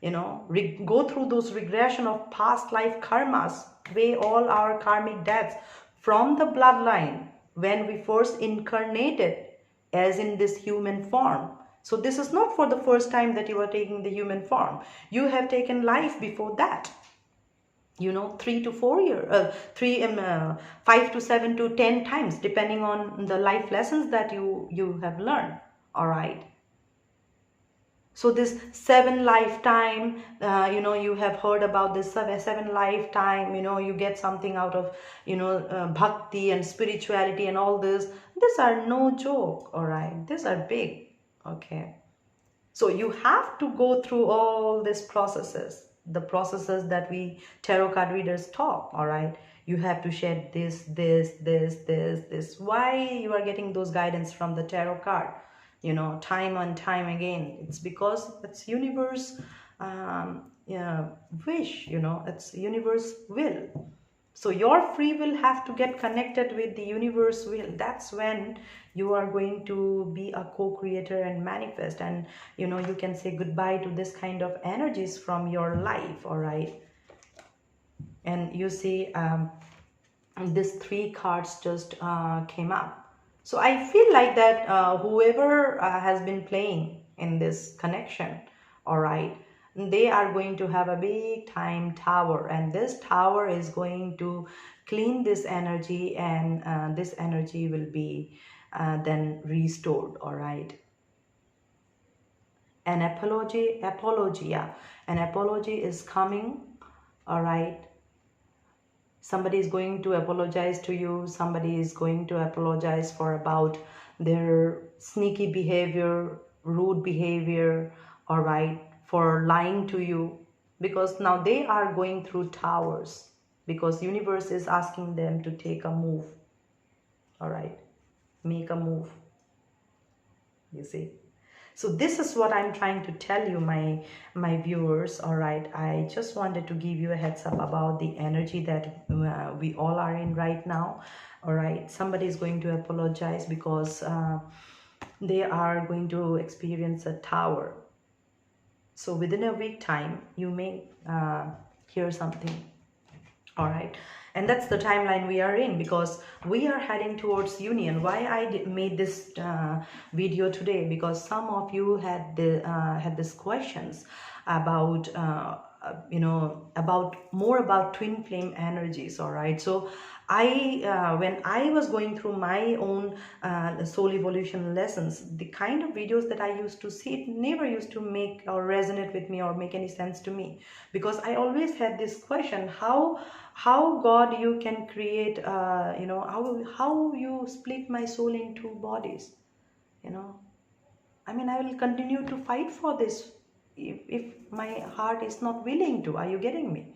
go through those regression of past life karmas, weigh all our karmic debts from the bloodline when we first incarnated as in this human form. So this is not for the first time that you are taking the human form. You have taken life before that. 3 to 4 years, 5 to 7 to 10 times, depending on the life lessons that you have learned. All right. So this 7 lifetime, you have heard about this 7 lifetime, you get something out of, bhakti and spirituality and all this. These are no joke, all right? These are big, okay? So you have to go through all these processes, the processes that we tarot card readers talk, all right? You have to shed this. Why you are getting those guidance from the tarot card? Time and time again. It's because it's universe wish, it's universe will. So your free will have to get connected with the universe will. That's when you are going to be a co-creator and manifest, and you can say goodbye to this kind of energies from your life, all right? And you see these 3 cards just came up. So I feel like that whoever has been playing in this connection, all right, they are going to have a big time tower, and this tower is going to clean this energy, and this energy will be then restored, all right? An apology, yeah. An apology is coming, all right? Somebody is going to apologize to you. Somebody is going to apologize for about their sneaky behavior, rude behavior, all right, for lying to you, because now they are going through towers, because universe is asking them to take a move, all right, make a move, you see. So this is what I'm trying to tell you, my viewers, all right? I just wanted to give you a heads up about the energy that we all are in right now, all right? Somebody is going to apologize because they are going to experience a tower. So within a week time, you may hear something, all right? And that's the timeline we are in, because we are heading towards union. Why I made this video today, because some of you had this questions about about more about twin flame energies, all right? So When I was going through my own soul evolution lessons, the kind of videos that I used to see, it never used to make or resonate with me or make any sense to me, because I always had this question: how God you can create, how you split my soul in two bodies, you know. I mean, I will continue to fight for this if my heart is not willing to. Are you getting me?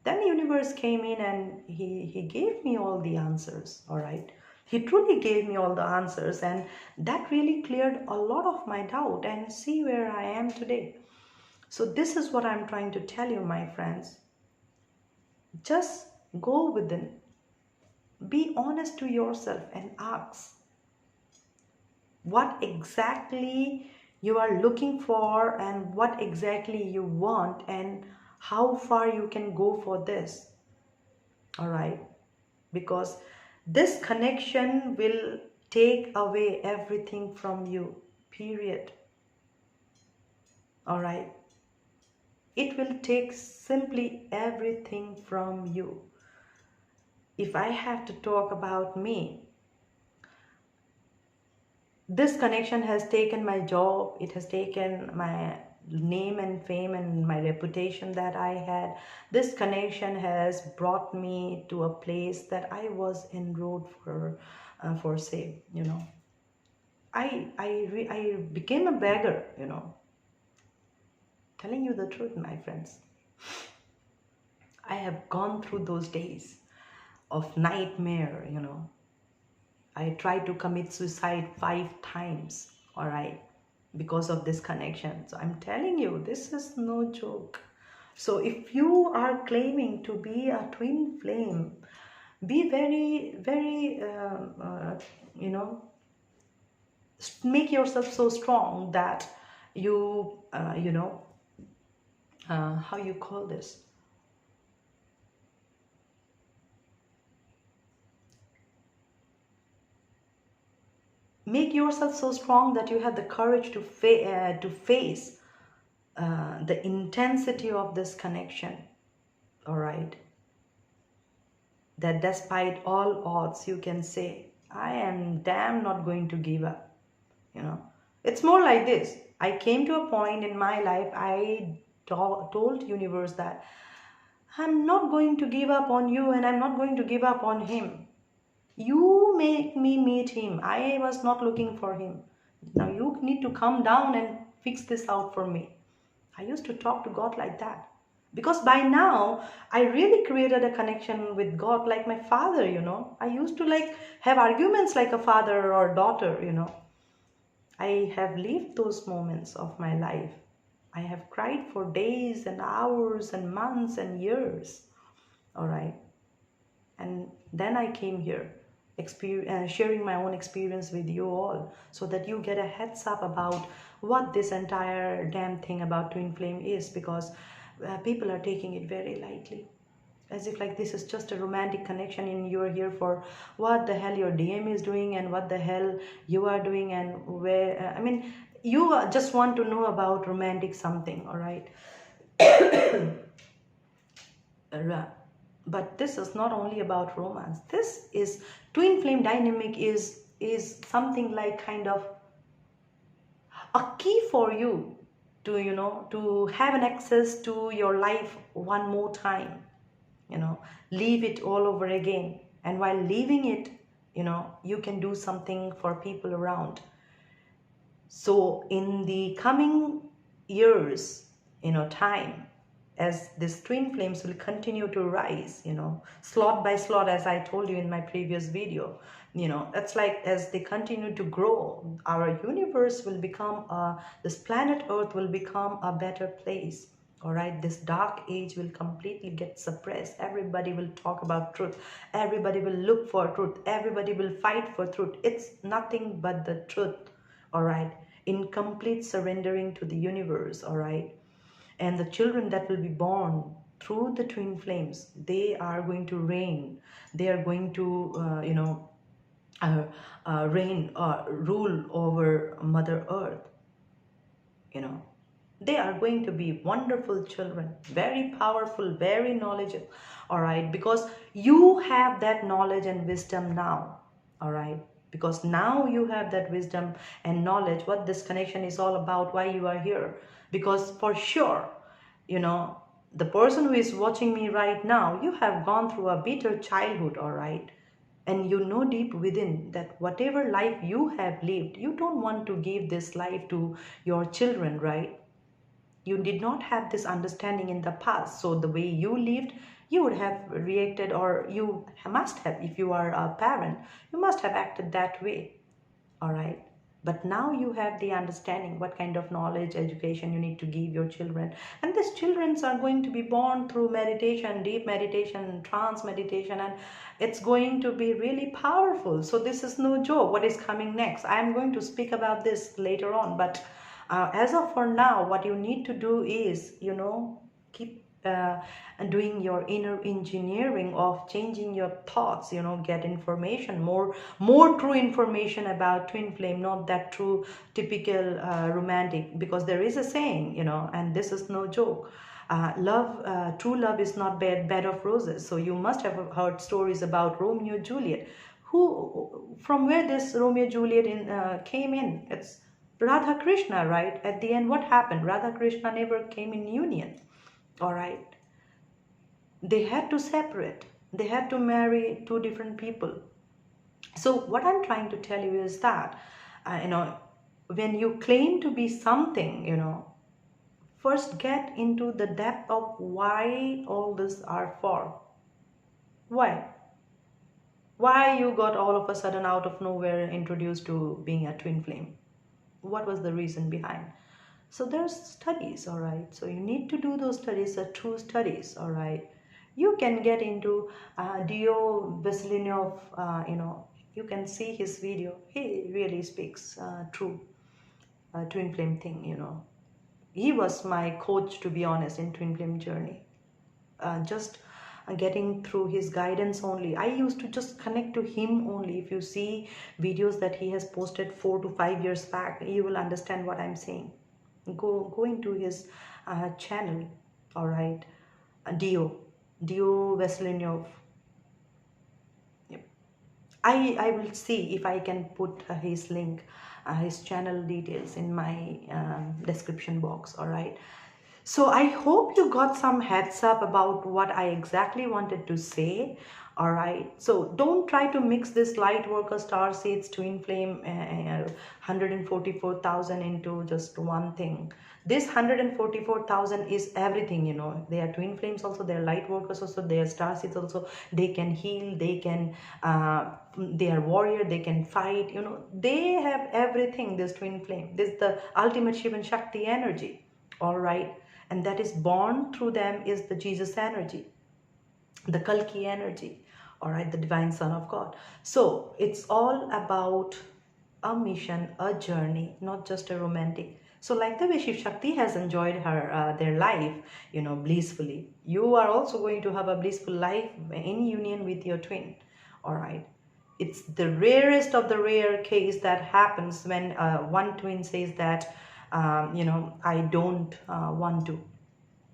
Then the universe came in and he gave me all the answers, all right? He truly gave me all the answers, and that really cleared a lot of my doubt, and see where I am today. So this is what I'm trying to tell you, my friends. Just go within. Be honest to yourself and ask what exactly you are looking for and what exactly you want and how far you can go for this. All right, because this connection will take away everything from you, period. All right, it will take simply everything from you. If I have to talk about me, this connection has taken my job, it has taken my name and fame and my reputation that I had. This connection has brought me to a place that I was enrolled for say, you know. I became a beggar, you know. Telling you the truth, my friends. I have gone through those days of nightmare, you know. I tried to commit suicide 5 times, all right, because of this connection. So I'm telling you, this is no joke. So if you are claiming to be a twin flame, be very, very, make yourself so strong that you, how you call this? Make yourself so strong that you have the courage to face the intensity of this connection, all right? That despite all odds, you can say, I am damn not going to give up, you know. It's more like this. I came to a point in my life, I told universe that I'm not going to give up on you and I'm not going to give up on him. You make me meet him. I was not looking for him. Now you need to come down and fix this out for me. I used to talk to God like that. Because by now, I really created a connection with God like my father, you know. I used to like have arguments like a father or daughter, you know. I have lived those moments of my life. I have cried for days and hours and months and years. All right. And then I came here, sharing my own experience with you all, so that you get a heads up about what this entire damn thing about twin flame is, because people are taking it very lightly, as if like this is just a romantic connection and you're here for what the hell your DM is doing and what the hell you are doing and where, I mean, you just want to know about romantic something, all right? But this is not only about romance. This is twin flame dynamic is something like kind of a key for you to, you know, to have an access to your life one more time, you know, leave it all over again. And while leaving it, you know, you can do something for people around. So in the coming years, you know, time, as these twin flames will continue to rise, you know, slot by slot, as I told you in my previous video, you know, it's like as they continue to grow, our universe will become, this planet Earth will become a better place. All right, this dark age will completely get suppressed. Everybody will talk about truth. Everybody will look for truth. Everybody will fight for truth. It's nothing but the truth. All right, in complete surrendering to the universe. All right. And the children that will be born through the twin flames, they are going to reign. They are going to, rule over Mother Earth, you know. They are going to be wonderful children, very powerful, very knowledgeable, all right, because you have that knowledge and wisdom now, all right, because now you have that wisdom and knowledge what this connection is all about, why you are here. Because for sure, you know, the person who is watching me right now, you have gone through a bitter childhood, all right, and you know deep within that whatever life you have lived, you don't want to give this life to your children, right? You did not have this understanding in the past, so the way you lived, you would have reacted, or you must have, if you are a parent, you must have acted that way, all right. But now you have the understanding what kind of knowledge, education you need to give your children, and these children are going to be born through meditation, deep meditation, trance meditation, and it's going to be really powerful. So this is no joke what is coming next. I am going to speak about this later on, but as of for now, what you need to do is, you know, keep doing your inner engineering of changing your thoughts, you know, get information, more true information about twin flame, not that true typical romantic, because there is a saying, you know, and this is no joke. True love is not bed of roses. So you must have heard stories about Romeo Juliet, who, from where this Romeo Juliet came in. It's Radha Krishna, right? At the end, what happened? Radha Krishna never came in union, all right. They had to separate. They had to marry two different people. So what I'm trying to tell you is that, you know, when you claim to be something, you know, first get into the depth of why all this are for. Why you got all of a sudden out of nowhere introduced to being a twin flame? What was the reason behind? So there's studies, all right. So you need to do those studies, true studies, all right. You can get into Dio Veselinyov, you know, you can see his video. He really speaks true twin flame thing, you know. He was my coach, to be honest, in twin flame journey. Just getting through his guidance only. I used to just connect to him only. If you see videos that he has posted 4 to 5 years back, you will understand what I'm saying. Go into his channel, all right. Dio Veselinyov. Yep. I will see if I can put his link, his channel details in my description box, all right. So I hope you got some heads up about what I exactly wanted to say. All right. So don't try to mix this light worker star seeds twin flame 144,000 into just one thing. This 144,000 is everything, you know. They are twin flames also, they are light workers also, they are star seeds also. They can heal, they can, they are warrior, they can fight, you know. They have everything, this twin flame. This is the ultimate Shivan Shakti energy. All right. And that is born through them is the Jesus energy, the Kalki energy, all right, the divine son of God. So it's all about a mission, a journey, not just a romantic. So like the way Shiv Shakti has enjoyed her their life, you know, blissfully, you are also going to have a blissful life in union with your twin, all right. It's the rarest of the rare case that happens when one twin says that, you know, I don't want to,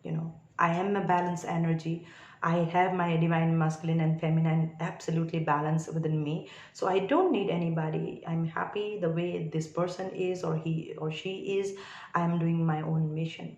you know, I am a balanced energy. I have my divine masculine and feminine absolutely balanced within me. So I don't need anybody. I'm happy the way this person is, or he or she is. I'm doing my own mission.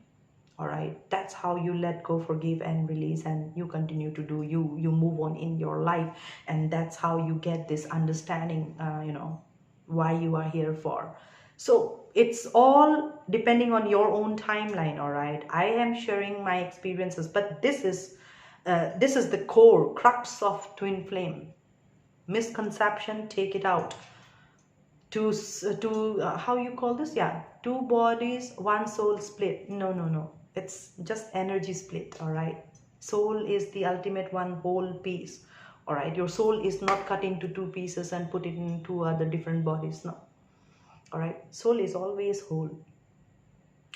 All right. That's how you let go, forgive, and release, and you continue to do you. You move on in your life, and that's how you get this understanding, you know, why you are here for. So it's all depending on your own timeline, all right. I am sharing my experiences, but this is the core crux of twin flame. Misconception, take it out. How you call this? Yeah, two bodies, one soul split. No. It's just energy split, all right. Soul is the ultimate one whole piece, all right. Your soul is not cut into two pieces and put it in two other different bodies, no. All right, soul is always whole,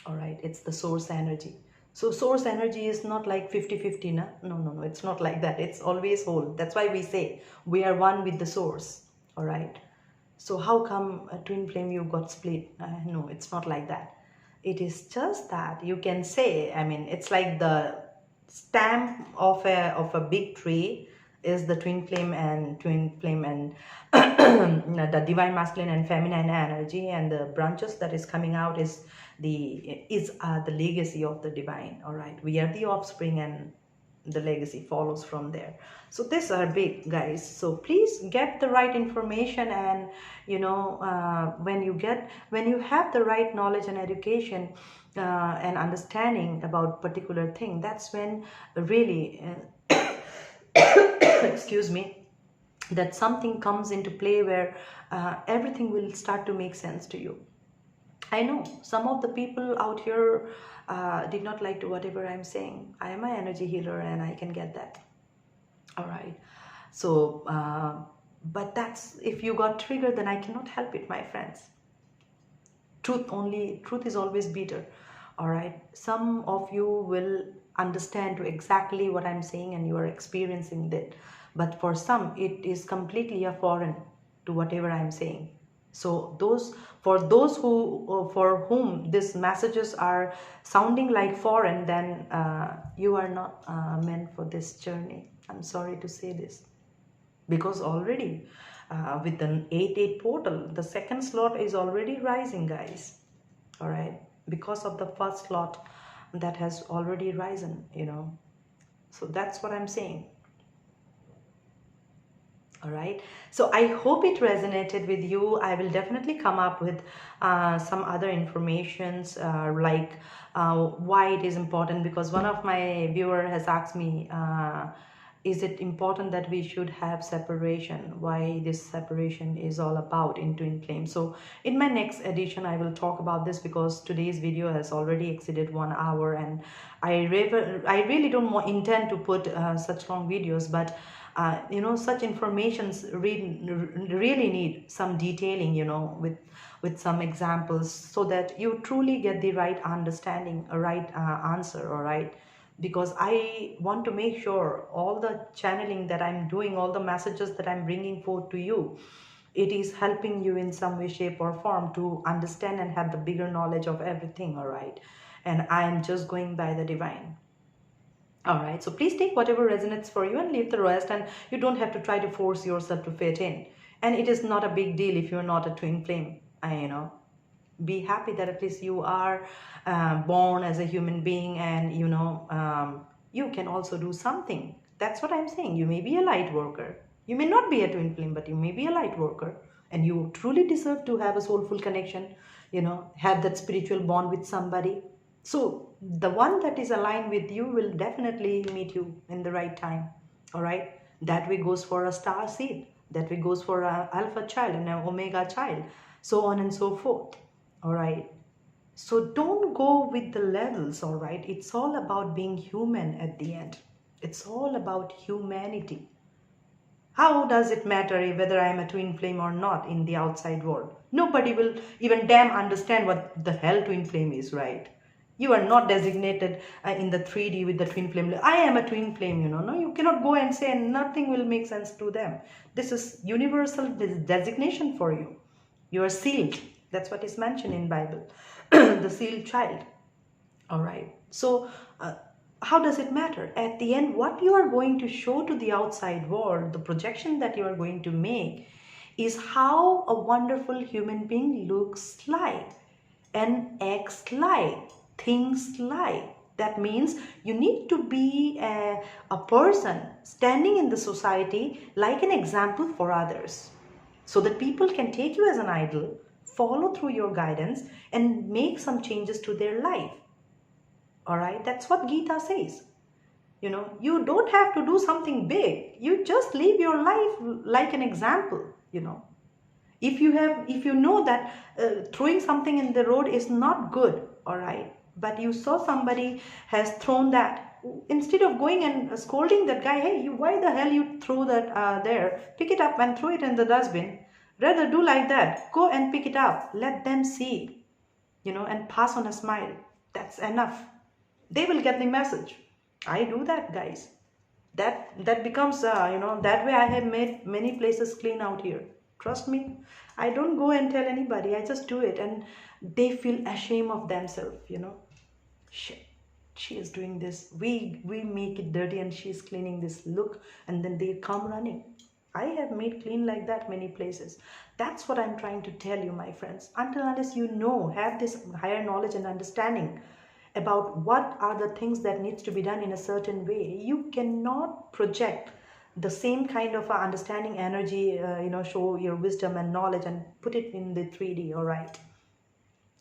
all right. It's the source energy. So source energy is not like 50-50, no, it's not like that. It's always whole. That's why we say we are one with the source, all right. So how come a twin flame you got split? No, it's not like that. It is just that you can say, I mean, it's like the stem of a big tree is the twin flame and the divine masculine and feminine energy, and the branches that is coming out is the legacy of the divine. All right, we are the offspring, and the legacy follows from there. So these are big, guys. So please get the right information, and when you have the right knowledge and education and understanding about particular thing, that's when really excuse me, that something comes into play where everything will start to make sense to you. I know some of the people out here did not like to whatever I'm saying. I am an energy healer and I can get that. All right. So, but that's, if you got triggered, then I cannot help it, my friends. Truth is always bitter. All right. Some of you will understand to exactly what I'm saying and you are experiencing that. But for some, it is completely a foreign to whatever I'm saying. So for those for whom these messages are sounding like foreign, then you are not meant for this journey. I'm sorry to say this, because already with an 8-8 portal, the second slot is already rising, guys. All right, because of the first slot that has already risen, so that's what I'm saying. All right, so I hope it resonated with you. I will definitely come up with some other informations like why it is important, because one of my viewer has asked me, is it important that we should have separation? Why this separation is all about in twin flame. So in my next edition, I will talk about this, because today's video has already exceeded 1 hour, and I really don't intend to put such long videos, but such informations really need some detailing, with some examples, so that you truly get the right understanding, a right answer. All right, because I want to make sure all the channeling that I'm doing, all the messages that I'm bringing forth to you, it is helping you in some way, shape or form to understand and have the bigger knowledge of everything. All right, and I'm just going by the divine. All right, so please take whatever resonates for you and leave the rest, and you don't have to try to force yourself to fit in. And it is not a big deal if you're not a twin flame. Be happy that at least you are born as a human being, and you can also do something. That's what I'm saying. You may be a light worker. You may not be a twin flame, but you may be a light worker, and you truly deserve to have a soulful connection, have that spiritual bond with somebody. So the one that is aligned with you will definitely meet you in the right time. All right, that way goes for a star seed, that way goes for an alpha child and an omega child, so on and so forth. All right, so don't go with the levels. All right, it's all about being human at the end. It's all about humanity. How does it matter whether I am a twin flame or not in the outside world? Nobody will even damn understand what the hell twin flame is, right? You are not designated in the 3D with the twin flame. I am a twin flame, No, you cannot go and say, and nothing will make sense to them. This is universal designation for you. You are sealed. That's what is mentioned in Bible. The sealed child. All right. So how does it matter? At the end, what you are going to show to the outside world, the projection that you are going to make, is how a wonderful human being looks like and acts like, thinks like. That means you need to be a person standing in the society like an example for others, so that people can take you as an idol, follow through your guidance, and make some changes to their life. All right, that's what Gita says. You don't have to do something big. You just live your life like an example. If you know that throwing something in the road is not good, all right, but you saw somebody has thrown that, instead of going and scolding that guy, hey, why the hell you throw that there? Pick it up and throw it in the dustbin. Rather do like that. Go and pick it up. Let them see, and pass on a smile. That's enough. They will get the message. I do that, guys. That becomes, that way I have made many places clean out here. Trust me, I don't go and tell anybody. I just do it, and they feel ashamed of themselves, you know. Shit, she is doing this. We make it dirty and she's cleaning this. Look, and then they come running. I have made clean like that many places. That's what I'm trying to tell you, my friends. Until unless you know, have this higher knowledge and understanding about what are the things that needs to be done in a certain way, you cannot project the same kind of understanding energy, you know, show your wisdom and knowledge and put it in the 3D, all right?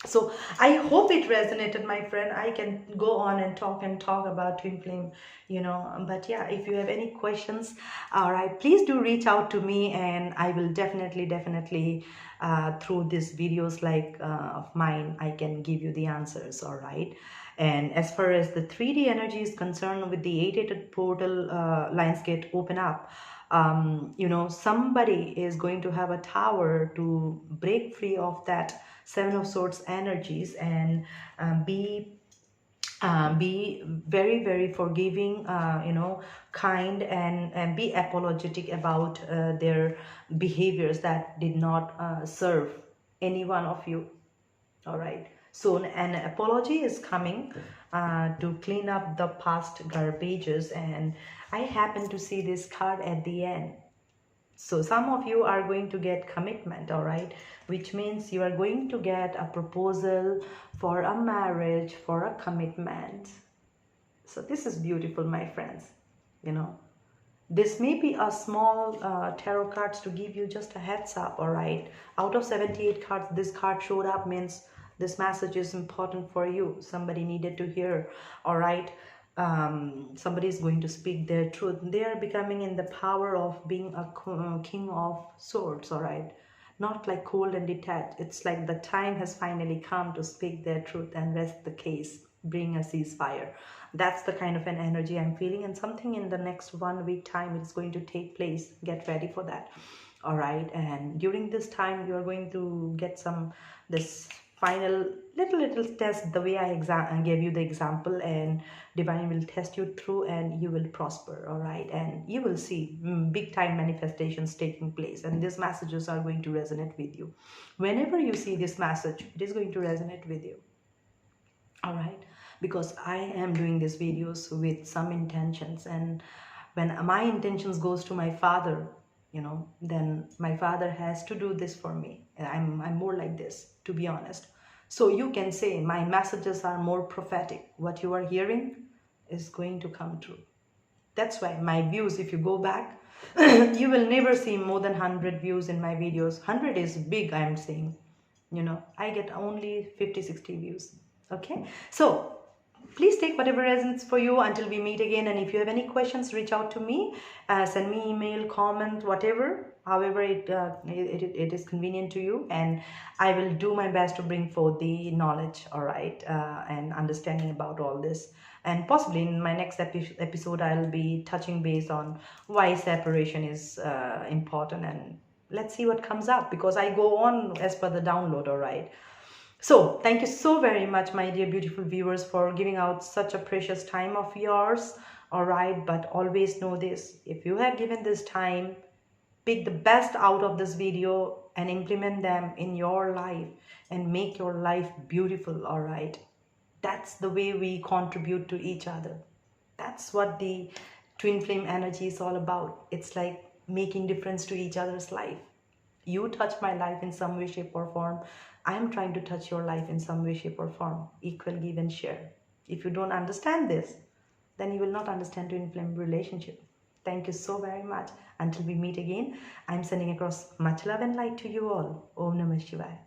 So I hope it resonated, my friend. I can go on and talk about twin flame, you know, but yeah, if you have any questions, all right, please do reach out to me, and I will definitely through these videos like of mine, I can give you the answers, all right? And as far as the 3D energy is concerned, with the 8-8 portal lines get open up, you know, somebody is going to have a tower to break free of that 7 of Swords energies, and be very forgiving, you know, kind, and be apologetic about their behaviors that did not serve any one of you, all right? So an apology is coming to clean up the past garbages, and I happen to see this card at the end. So some of you are going to get commitment, all right, which means you are going to get a proposal for a marriage, for a commitment. So this is beautiful, my friends. You know, this may be a small tarot cards to give you just a heads up, all right? Out of 78 cards, this card showed up, means this message is important for you. Somebody needed to hear, all right? Somebody is going to speak their truth. They are becoming in the power of being a king of swords, all right? Not like cold and detached. It's like the time has finally come to speak their truth and rest the case, bring a ceasefire. That's the kind of an energy I'm feeling, and something in the next 1 week time it's going to take place. Get ready for that, all right? And during this time, you're going to get this final little test, the way I gave you the example, and divine will test you through, and you will prosper, all right? And you will see big time manifestations taking place, and these messages are going to resonate with you. Whenever you see this message, it is going to resonate with you, all right? Because I am doing these videos with some intentions, and when my intentions goes to my father, you know, then my father has to do this for me. I'm more like this, to be honest. So you can say my messages are more prophetic. What you are hearing is going to come true. That's why my views, if you go back, you will never see more than 100 views in my videos. 100 is big, I'm saying. You know, I get only 50-60 views. Okay, so please take whatever resonates for you until we meet again. And if you have any questions, reach out to me, send me email, comment, whatever, however it is convenient to you, and I will do my best to bring forth the knowledge, all right, and understanding about all this. And possibly in my next episode, I'll be touching base on why separation is important, and let's see what comes up, because I go on as per the download, all right? So thank you so very much, my dear beautiful viewers, for giving out such a precious time of yours, all right? But always know this: if you have given this time, pick the best out of this video and implement them in your life and make your life beautiful, all right? That's the way we contribute to each other. That's what the twin flame energy is all about. It's like making difference to each other's life. You touch my life in some way, shape, or form. I'm trying to touch your life in some way, shape, or form. Equal give and share. If you don't understand this, then you will not understand twin flame relationship. Thank you so very much. Until we meet again, I'm sending across much love and light to you all. Om Namah Shivaya.